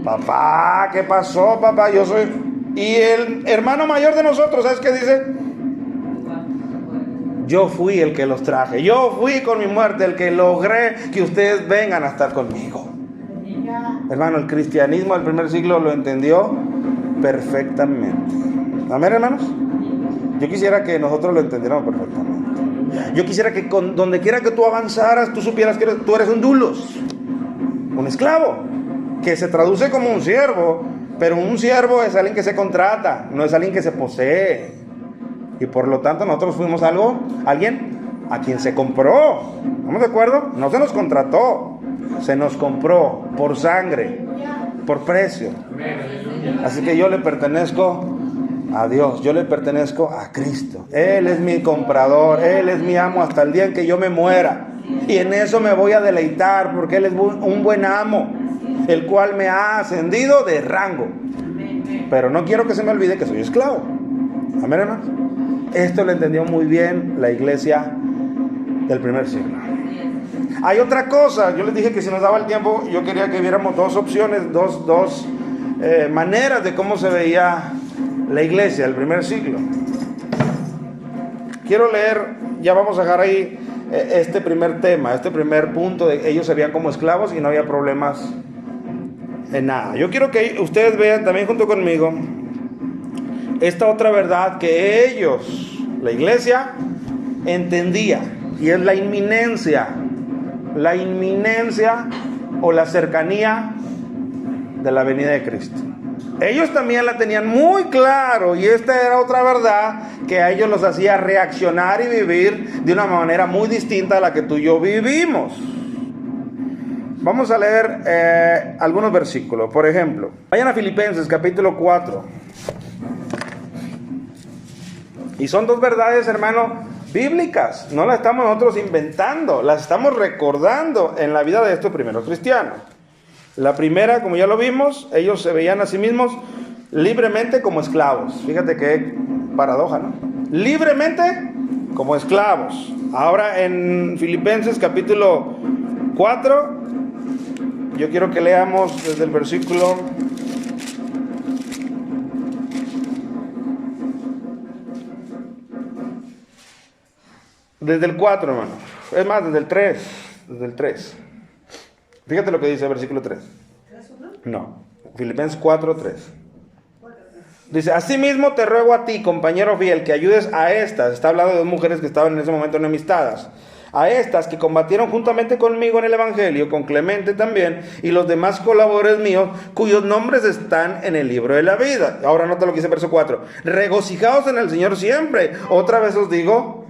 Papá, ¿qué pasó, papá? Yo soy... Y el hermano mayor de nosotros, ¿sabes qué dice? Yo fui el que los traje. Yo fui con mi muerte el que logré que ustedes vengan a estar conmigo. Hermano, el cristianismo del primer siglo lo entendió perfectamente. Amén, hermanos. Yo quisiera que nosotros lo entendiéramos perfectamente. Yo quisiera que donde quiera que tú avanzaras, tú supieras que tú eres un doulos, un esclavo, que se traduce como un siervo, pero un siervo es alguien que se contrata, no es alguien que se posee. Y por lo tanto nosotros fuimos alguien a quien se compró. ¿Estamos de acuerdo? No se nos contrató, se nos compró por sangre, por precio. Así que yo le pertenezco a Dios, yo le pertenezco a Cristo. Él es mi comprador, Él es mi amo hasta el día en que yo me muera. Y en eso me voy a deleitar, porque Él es un buen amo, el cual me ha ascendido de rango. Pero no quiero que se me olvide que soy esclavo. Amén, hermanos. Esto lo entendió muy bien la iglesia del primer siglo. Hay otra cosa, yo les dije que si nos daba el tiempo, yo quería que viéramos dos opciones, dos maneras de cómo se veía la iglesia del primer siglo. Quiero leer, ya vamos a dejar ahí este primer tema, este primer punto de ellos se veían como esclavos y no había problemas en nada. Yo quiero que ustedes vean también junto conmigo esta otra verdad que ellos, la iglesia, entendía, y es la inminencia o la cercanía de la venida de Cristo. Ellos también la tenían muy claro, y esta era otra verdad que a ellos los hacía reaccionar y vivir de una manera muy distinta a la que tú y yo vivimos. Vamos a leer algunos versículos. Por ejemplo, vayan a Filipenses capítulo 4. Y son dos verdades, hermano, bíblicas. No las estamos nosotros inventando, las estamos recordando en la vida de estos primeros cristianos. La primera, como ya lo vimos, ellos se veían a sí mismos libremente como esclavos. Fíjate qué paradoja, ¿no? Libremente como esclavos. Ahora en Filipenses capítulo 4, yo quiero que leamos desde el versículo desde el 4, hermano. Es más, desde el 3. Desde el 3. Fíjate lo que dice el versículo 3. No, Filipenses 4, 3. Dice: asimismo te ruego a ti, compañero fiel, que ayudes a estas. Está hablando de dos mujeres que estaban en ese momento enemistadas. A estas que combatieron juntamente conmigo en el Evangelio, con Clemente también, y los demás colaboradores míos, cuyos nombres están en el libro de la vida. Ahora nota lo que dice el verso 4. Regocijaos en el Señor siempre. Otra vez os digo,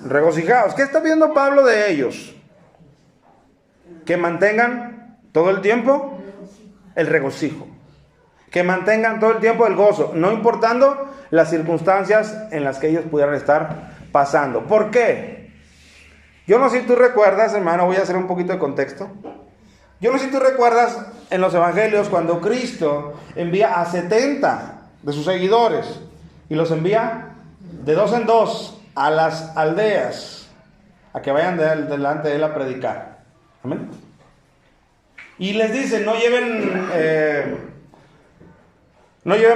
regocijaos. ¿Qué está viendo Pablo de ellos? Que mantengan todo el tiempo el regocijo. Que mantengan todo el tiempo el gozo, no importando las circunstancias en las que ellos pudieran estar pasando. ¿Por qué? Yo no sé si tú recuerdas, hermano, voy a hacer un poquito de contexto. Yo no sé si tú recuerdas en los evangelios cuando Cristo envía a 70 de sus seguidores y los envía de dos en dos a las aldeas a que vayan delante de él a predicar. Amén. Y les dice, no lleven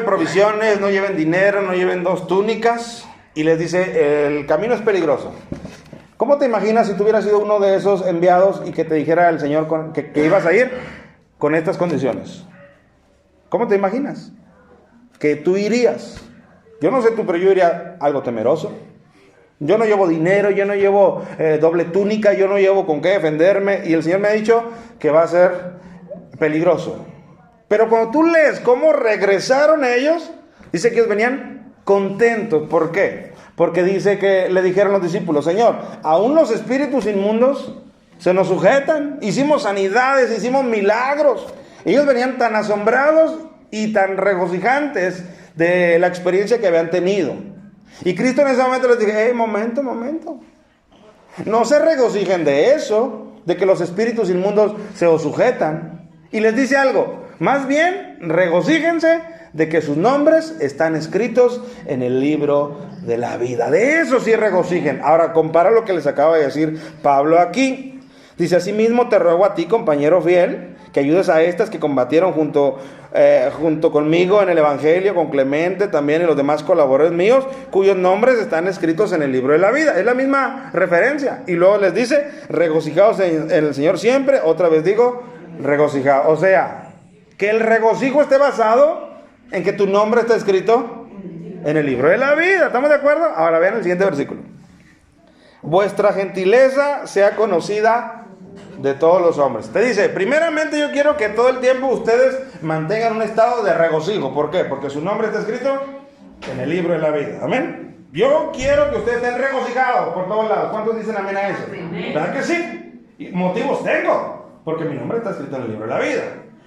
provisiones, no lleven dinero, no lleven 2 túnicas. Y les dice, el camino es peligroso. ¿Cómo te imaginas si tú hubieras sido uno de esos enviados y que te dijera el Señor que ibas a ir con estas condiciones? ¿Cómo te imaginas que tú irías? Yo no sé tú, pero yo iría algo temeroso. Yo no llevo dinero, yo no llevo doble túnica, yo no llevo con qué defenderme. Y el Señor me ha dicho que va a ser peligroso. Pero cuando tú lees cómo regresaron ellos, dice que ellos venían contentos. ¿Por qué? Porque dice que le dijeron los discípulos, Señor, aún los espíritus inmundos se nos sujetan. Hicimos sanidades, hicimos milagros. Ellos venían tan asombrados y tan regocijantes de la experiencia que habían tenido. Y Cristo en ese momento les dije, momento. No se regocijen de eso, de que los espíritus inmundos se os sujetan. Y les dice algo, más bien regocíjense de que sus nombres están escritos en el libro de la vida. De eso sí regocijen. Ahora compara lo que les acaba de decir Pablo aquí. Dice, asimismo te ruego a ti, compañero fiel, que ayudes a estas que combatieron junto conmigo en el Evangelio, con Clemente también y los demás colaboradores míos, cuyos nombres están escritos en el libro de la vida. Es la misma referencia. Y luego les dice, regocijaos en el Señor siempre. Otra vez digo, regocijaos. O sea, que el regocijo esté basado en que tu nombre está escrito en el libro de la vida. ¿Estamos de acuerdo? Ahora vean el siguiente versículo. Vuestra gentileza sea conocida de todos los hombres. Te dice, primeramente yo quiero que todo el tiempo ustedes mantengan un estado de regocijo. ¿Por qué? Porque su nombre está escrito en el libro de la vida. Amén. Yo quiero que ustedes estén regocijados por todos lados. ¿Cuántos dicen amén a eso? ¿Verdad que sí? Y motivos tengo, porque mi nombre está escrito en el libro de la vida.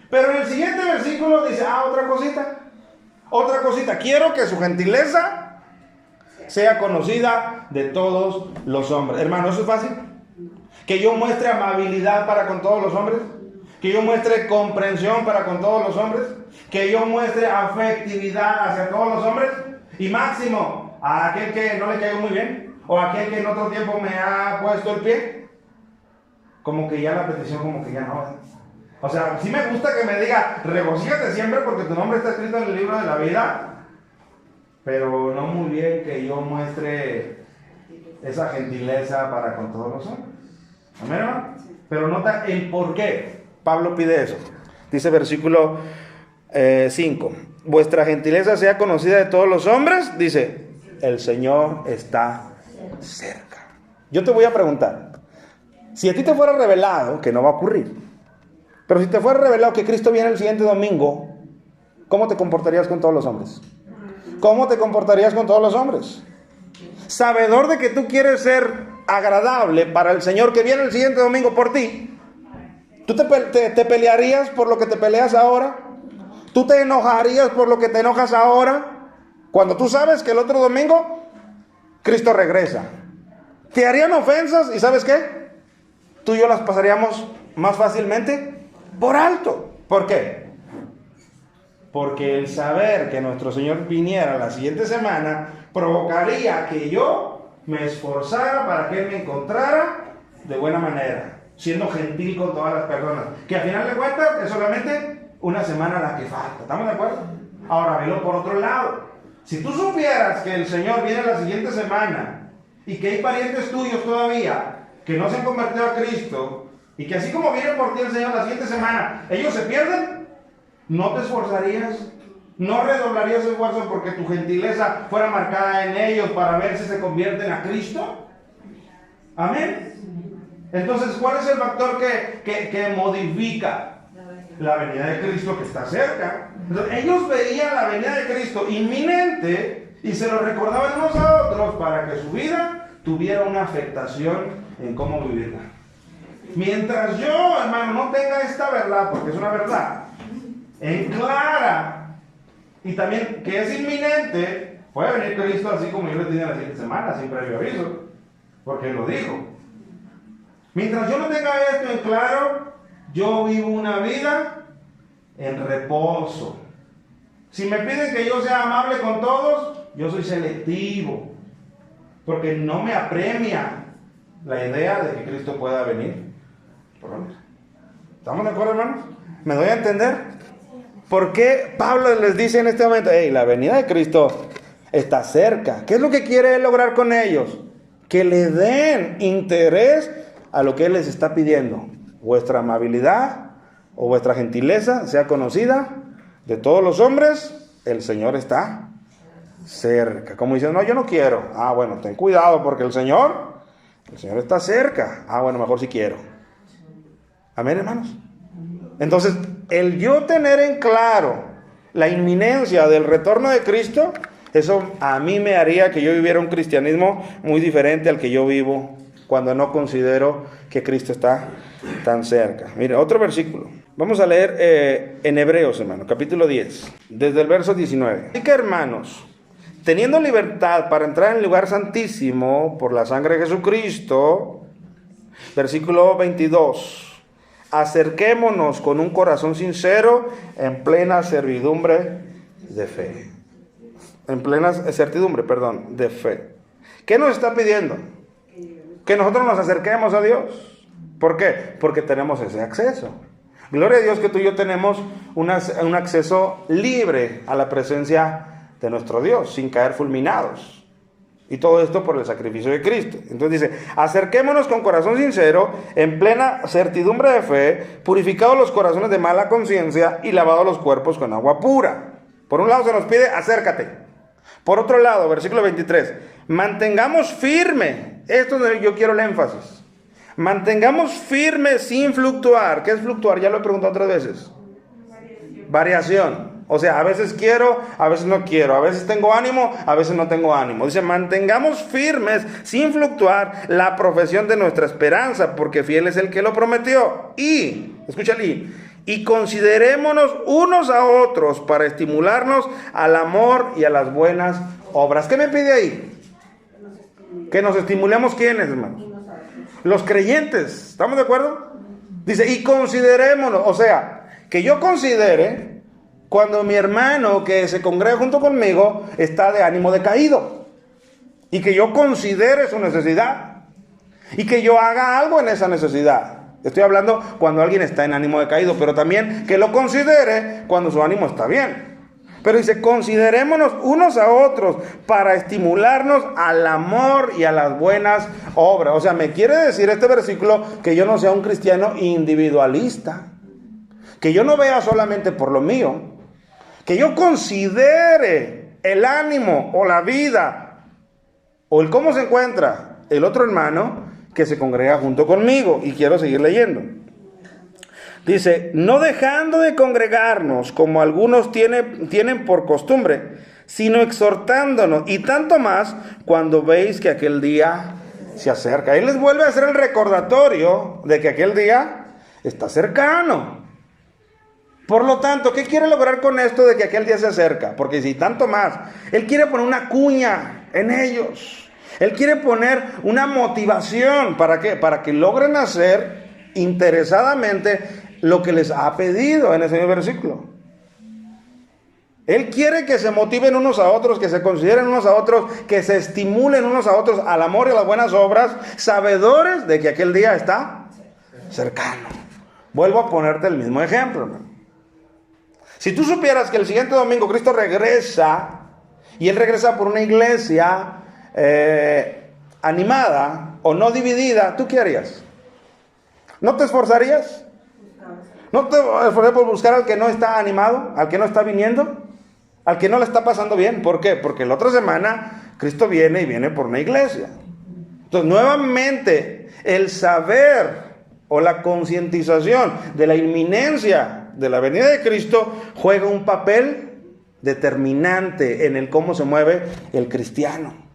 Pero en el siguiente versículo dice, otra cosita. Quiero que su gentileza sea conocida de todos los hombres. Hermano, ¿eso es fácil? Que yo muestre amabilidad para con todos los hombres, que yo muestre comprensión para con todos los hombres, que yo muestre afectividad hacia todos los hombres, y máximo a aquel que no le caigo muy bien, o a aquel que en otro tiempo me ha puesto el pie, como que ya la petición como que ya no. O sea, sí me gusta que me diga, regocíjate siempre porque tu nombre está escrito en el libro de la vida, pero no muy bien que yo muestre esa gentileza para con todos los hombres. Amén, hermano. Pero nota el por qué Pablo pide eso. Dice versículo 5. Vuestra gentileza sea conocida de todos los hombres. Dice, el Señor está cerca. Yo te voy a preguntar, si a ti te fuera revelado, que no va a ocurrir, pero si te fuera revelado que Cristo viene el siguiente domingo, ¿cómo te comportarías con todos los hombres? ¿Cómo te comportarías con todos los hombres? Sabedor de que tú quieres ser agradable para el Señor que viene el siguiente domingo por ti, ¿tú te pelearías por lo que te peleas ahora? ¿Tú te enojarías por lo que te enojas ahora? Cuando tú sabes que el otro domingo Cristo regresa. ¿Te harían ofensas? ¿Y sabes qué? Tú y yo las pasaríamos más fácilmente por alto. ¿Por qué? Porque el saber que nuestro Señor viniera la siguiente semana provocaría que yo me esforzara para que Él me encontrara de buena manera, siendo gentil con todas las personas, que al final de cuentas es solamente una semana la que falta. ¿Estamos de acuerdo? Ahora, velo por otro lado. Si tú supieras que el Señor viene la siguiente semana y que hay parientes tuyos todavía que no se han convertido a Cristo y que así como viene por ti el Señor la siguiente semana, ellos se pierden, ¿no te esforzarías? ¿No redoblarías esfuerzo porque tu gentileza fuera marcada en ellos para ver si se convierten a Cristo? Amén. Entonces, ¿cuál es el factor que modifica? La venida de Cristo que está cerca. Entonces, ellos veían la venida de Cristo inminente y se lo recordaban unos a otros para que su vida tuviera una afectación en cómo vivirla. Mientras yo, hermano, no tenga esta verdad, porque es una verdad, en clara, y también que es inminente, puede venir Cristo así como yo le tenía la siguiente semana, sin previo aviso, porque Él lo dijo. Mientras yo no tenga esto en claro, yo vivo una vida en reposo. Si me piden que yo sea amable con todos, yo soy selectivo, porque no me apremia la idea de que Cristo pueda venir. ¿Estamos de acuerdo, hermanos? ¿Me doy a entender? ¿Por qué Pablo les dice en este momento, la venida de Cristo está cerca? ¿Qué es lo que quiere Él lograr con ellos? Que le den interés a lo que Él les está pidiendo. Vuestra amabilidad o vuestra gentileza sea conocida de todos los hombres. El Señor está cerca. Como dicen, no, yo no quiero. Bueno, ten cuidado porque el Señor está cerca. Bueno, mejor si quiero. Amén, hermanos. Entonces, el yo tener en claro la inminencia del retorno de Cristo, eso a mí me haría que yo viviera un cristianismo muy diferente al que yo vivo cuando no considero que Cristo está tan cerca. Mire, otro versículo. Vamos a leer en Hebreos, hermano, capítulo 10, desde el verso 19. Así que, hermanos, teniendo libertad para entrar en el lugar santísimo por la sangre de Jesucristo, versículo 22. Acerquémonos con un corazón sincero en plena servidumbre de fe. En plena certidumbre, de fe. ¿Qué nos está pidiendo? Que nosotros nos acerquemos a Dios. ¿Por qué? Porque tenemos ese acceso. Gloria a Dios que tú y yo tenemos un acceso libre a la presencia de nuestro Dios, sin caer fulminados. Y todo esto por el sacrificio de Cristo. Entonces dice, acerquémonos con corazón sincero, en plena certidumbre de fe, purificados los corazones de mala conciencia y lavados los cuerpos con agua pura. Por un lado se nos pide, acércate. Por otro lado, versículo 23, mantengamos firme, esto es donde yo quiero el énfasis, mantengamos firme sin fluctuar. ¿Qué es fluctuar? Ya lo he preguntado otras veces. Variación. O sea, a veces quiero, a veces no quiero, a veces tengo ánimo, a veces no tengo ánimo. Dice, mantengamos firmes, sin fluctuar, la profesión de nuestra esperanza, porque fiel es el que lo prometió. Y, escúchale, y considerémonos unos a otros para estimularnos al amor y a las buenas obras. ¿Qué me pide ahí? Que nos estimulemos, ¿quiénes, hermanos? Los creyentes. ¿Estamos de acuerdo? Dice, y considerémonos, o sea, que yo considere cuando mi hermano que se congrega junto conmigo está de ánimo decaído, y que yo considere su necesidad, y que yo haga algo en esa necesidad. Estoy hablando cuando alguien está en ánimo decaído, pero también que lo considere cuando su ánimo está bien. Pero dice, considerémonos unos a otros para estimularnos al amor y a las buenas obras. O sea, me quiere decir este versículo que yo no sea un cristiano individualista, que yo no vea solamente por lo mío, que yo considere el ánimo o la vida o el cómo se encuentra el otro hermano que se congrega junto conmigo. Y quiero seguir leyendo. Dice, no dejando de congregarnos como algunos tienen por costumbre, sino exhortándonos, y tanto más cuando veis que aquel día se acerca. Él les vuelve a hacer el recordatorio de que aquel día está cercano. Por lo tanto, ¿qué quiere lograr con esto de que aquel día se acerca? Porque si tanto más, Él quiere poner una cuña en ellos. Él quiere poner una motivación. ¿Para qué? Para que logren hacer interesadamente lo que les ha pedido en ese versículo. Él quiere que se motiven unos a otros, que se consideren unos a otros, que se estimulen unos a otros al amor y a las buenas obras, sabedores de que aquel día está cercano. Vuelvo a ponerte el mismo ejemplo, hermano. Si tú supieras que el siguiente domingo Cristo regresa, y Él regresa por una iglesia animada o no dividida, ¿tú qué harías? ¿No te esforzarías? ¿No te esforzarías por buscar al que no está animado, al que no está viniendo, al que no le está pasando bien? ¿Por qué? Porque la otra semana Cristo viene y viene por una iglesia. Entonces, nuevamente, el saber o la concientización de la inminencia de la venida de Cristo juega un papel determinante en el cómo se mueve el cristiano.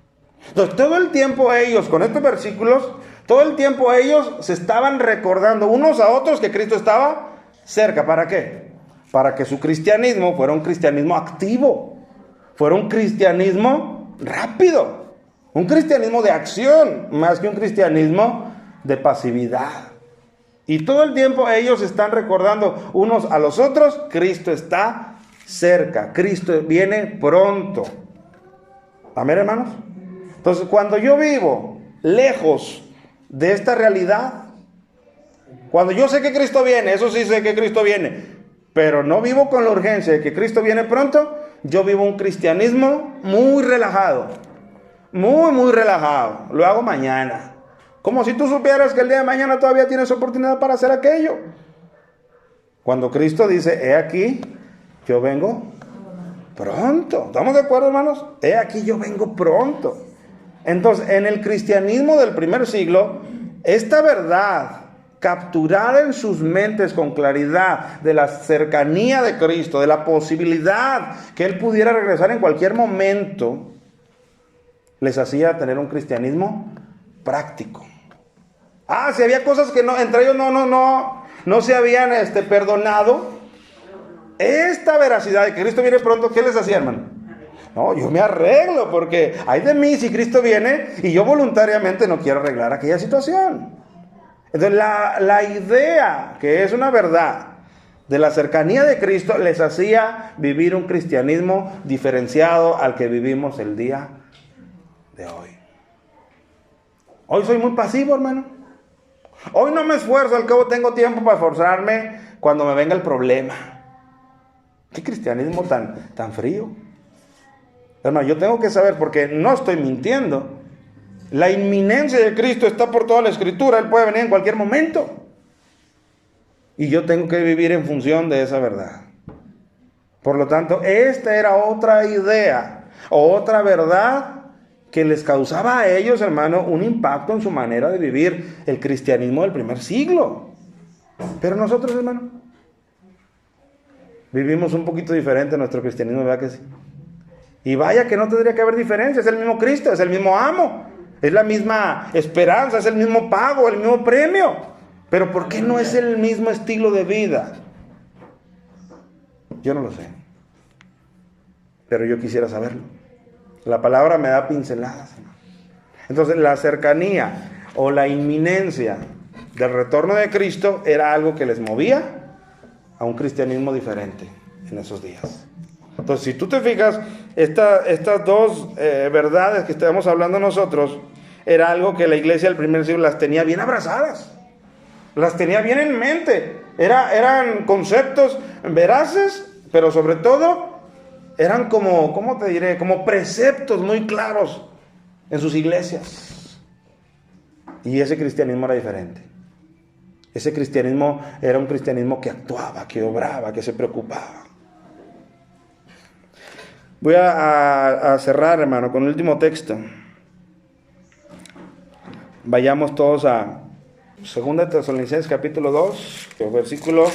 Entonces, todo el tiempo ellos, con estos versículos, todo el tiempo ellos se estaban recordando unos a otros que Cristo estaba cerca. ¿Para qué? Para que su cristianismo fuera un cristianismo activo, fuera un cristianismo rápido, un cristianismo de acción, más que un cristianismo de pasividad. Y todo el tiempo ellos están recordando unos a los otros, Cristo está cerca, Cristo viene pronto. Amén, hermanos. Entonces, cuando yo vivo lejos de esta realidad, cuando yo sé que Cristo viene, eso sí sé que Cristo viene, pero no vivo con la urgencia de que Cristo viene pronto, yo vivo un cristianismo muy relajado, muy relajado. Lo hago mañana, como si tú supieras que el día de mañana todavía tienes oportunidad para hacer aquello. Cuando Cristo dice, he aquí, yo vengo pronto. ¿Estamos de acuerdo, hermanos? He aquí, yo vengo pronto. Entonces, en el cristianismo del primer siglo, esta verdad capturada en sus mentes con claridad de la cercanía de Cristo, de la posibilidad que Él pudiera regresar en cualquier momento, les hacía tener un cristianismo práctico. Si había cosas que no, entre ellos no se habían perdonado. Esta veracidad de que Cristo viene pronto, ¿qué les hacía, hermano? No, yo me arreglo, porque hay de mí si Cristo viene y yo voluntariamente no quiero arreglar aquella situación. Entonces la idea, que es una verdad, de la cercanía de Cristo, les hacía vivir un cristianismo diferenciado al que vivimos el día de hoy. Hoy soy muy pasivo, hermano. Hoy no me esfuerzo, al cabo tengo tiempo para esforzarme cuando me venga el problema. ¿Qué cristianismo tan frío? Hermano, yo tengo que saber, porque no estoy mintiendo. La inminencia de Cristo está por toda la Escritura. Él puede venir en cualquier momento. Y yo tengo que vivir en función de esa verdad. Por lo tanto, esta era otra idea, o otra verdad que les causaba a ellos, hermano, un impacto en su manera de vivir el cristianismo del primer siglo. Pero nosotros, hermano, vivimos un poquito diferente nuestro cristianismo, ¿verdad que sí? Y vaya que no tendría que haber diferencia, es el mismo Cristo, es el mismo amo, es la misma esperanza, es el mismo pago, el mismo premio. Pero ¿por qué no es el mismo estilo de vida? Yo no lo sé, pero yo quisiera saberlo. La palabra me da pinceladas. Entonces, la cercanía o la inminencia del retorno de Cristo era algo que les movía a un cristianismo diferente en esos días. Entonces, si tú te fijas, estas dos verdades que estamos hablando nosotros, era algo que la iglesia del primer siglo las tenía bien abrazadas, las tenía bien en mente. Eran conceptos veraces, pero sobre todo eran como, ¿cómo te diré? Como preceptos muy claros en sus iglesias. Y ese cristianismo era diferente. Ese cristianismo era un cristianismo que actuaba, que obraba, que se preocupaba. Voy a cerrar, hermano, con el último texto. Vayamos todos a 2 Tesalonicenses capítulo 2, versículo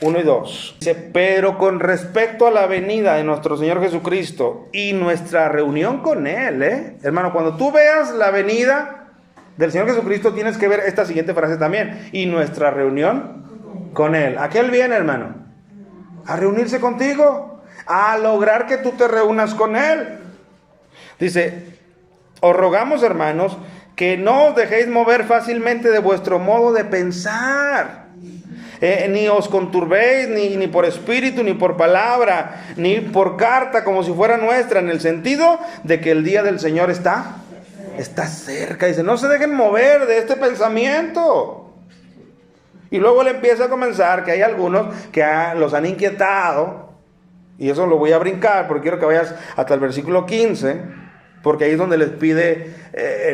1 y 2. Dice, pero con respecto a la venida de nuestro Señor Jesucristo y nuestra reunión con Él, hermano, cuando tú veas la venida del Señor Jesucristo, tienes que ver esta siguiente frase también. Y nuestra reunión con Él. ¿A qué Él viene, hermano? A reunirse contigo, a lograr que tú te reúnas con Él. Dice, os rogamos, hermanos, que no os dejéis mover fácilmente de vuestro modo de pensar. Ni os conturbéis, ni por espíritu, ni por palabra, ni por carta, como si fuera nuestra, en el sentido de que el día del Señor está cerca. Dice, no se dejen mover de este pensamiento. Y luego le empieza a comenzar que hay algunos que los han inquietado. Y eso lo voy a brincar porque quiero que vayas hasta el versículo 15, porque ahí es donde les pide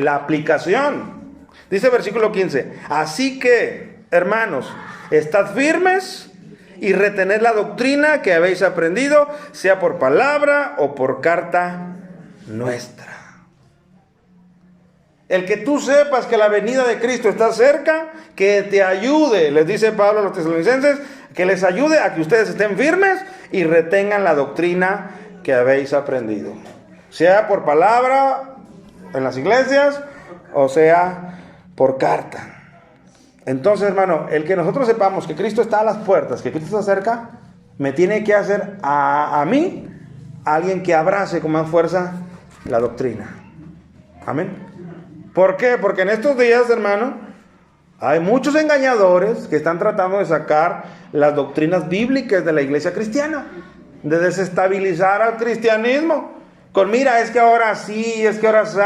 la aplicación. Dice versículo 15, así que, hermanos, estad firmes y retened la doctrina que habéis aprendido, sea por palabra o por carta nuestra. El que tú sepas que la venida de Cristo está cerca, que te ayude, les dice Pablo a los tesalonicenses, que les ayude a que ustedes estén firmes y retengan la doctrina que habéis aprendido. Sea por palabra en las iglesias o sea por carta. Entonces, hermano, el que nosotros sepamos que Cristo está a las puertas, que Cristo está cerca, me tiene que hacer a mí, alguien que abrace con más fuerza la doctrina. Amén. ¿Por qué? Porque en estos días, hermano, hay muchos engañadores que están tratando de sacar las doctrinas bíblicas de la iglesia cristiana, de desestabilizar al cristianismo. Con mira, es que ahora sí, es que ahora sí,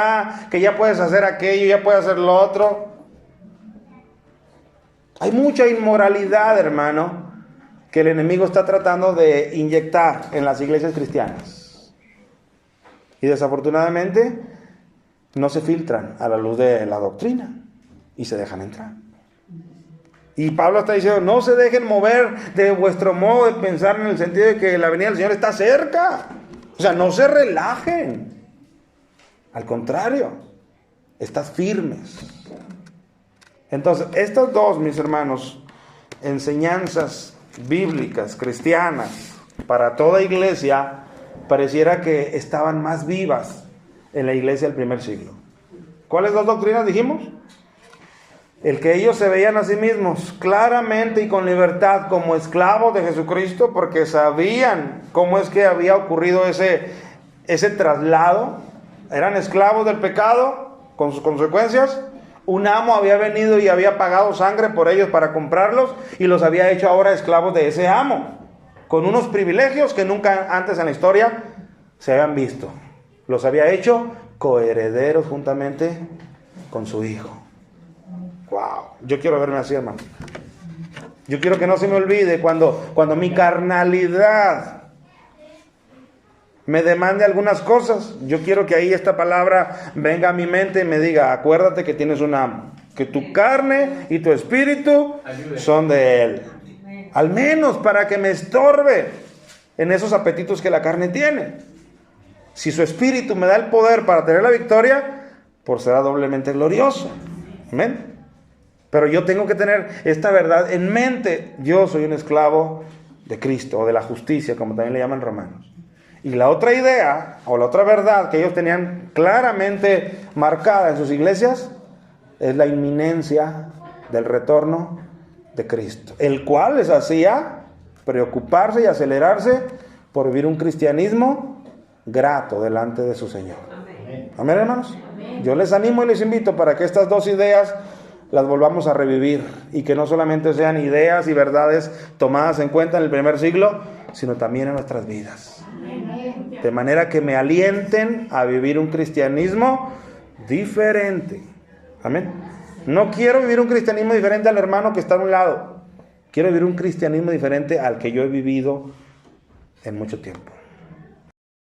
que ya puedes hacer aquello, ya puedes hacer lo otro. Hay mucha inmoralidad, hermano, que el enemigo está tratando de inyectar en las iglesias cristianas. Y desafortunadamente no se filtran a la luz de la doctrina y se dejan entrar. Y Pablo está diciendo, no se dejen mover de vuestro modo de pensar, en el sentido de que la venida del Señor está cerca. O sea, no se relajen. Al contrario, estad firmes. Entonces, estas dos, mis hermanos, enseñanzas bíblicas, cristianas, para toda iglesia, pareciera que estaban más vivas en la iglesia del primer siglo. ¿Cuáles dos doctrinas dijimos? El que ellos se veían a sí mismos claramente y con libertad como esclavos de Jesucristo, porque sabían cómo es que había ocurrido ese traslado. Eran esclavos del pecado con sus consecuencias. Un amo había venido y había pagado sangre por ellos para comprarlos y los había hecho ahora esclavos de ese amo, con unos privilegios que nunca antes en la historia se habían visto. Los había hecho coherederos juntamente con su hijo. Wow, yo quiero verme así, hermano. Yo quiero que no se me olvide cuando mi carnalidad me demande algunas cosas. Yo quiero que ahí esta palabra venga a mi mente y me diga, acuérdate que tienes un amo, que tu carne y tu espíritu son de Él. Al menos para que me estorbe en esos apetitos que la carne tiene. Si su espíritu me da el poder para tener la victoria, pues será doblemente glorioso. Amén. Pero yo tengo que tener esta verdad en mente. Yo soy un esclavo de Cristo, o de la justicia, como también le llaman Romanos. Y la otra idea, o la otra verdad que ellos tenían claramente marcada en sus iglesias, es la inminencia del retorno de Cristo, el cual les hacía preocuparse y acelerarse por vivir un cristianismo grato delante de su Señor. Amén, hermanos. Yo les animo y les invito para que estas dos ideas las volvamos a revivir, y que no solamente sean ideas y verdades tomadas en cuenta en el primer siglo, sino también en nuestras vidas, de manera que me alienten a vivir un cristianismo diferente. Amén. No quiero vivir un cristianismo diferente al hermano que está a un lado. Quiero vivir un cristianismo diferente al que yo he vivido en mucho tiempo.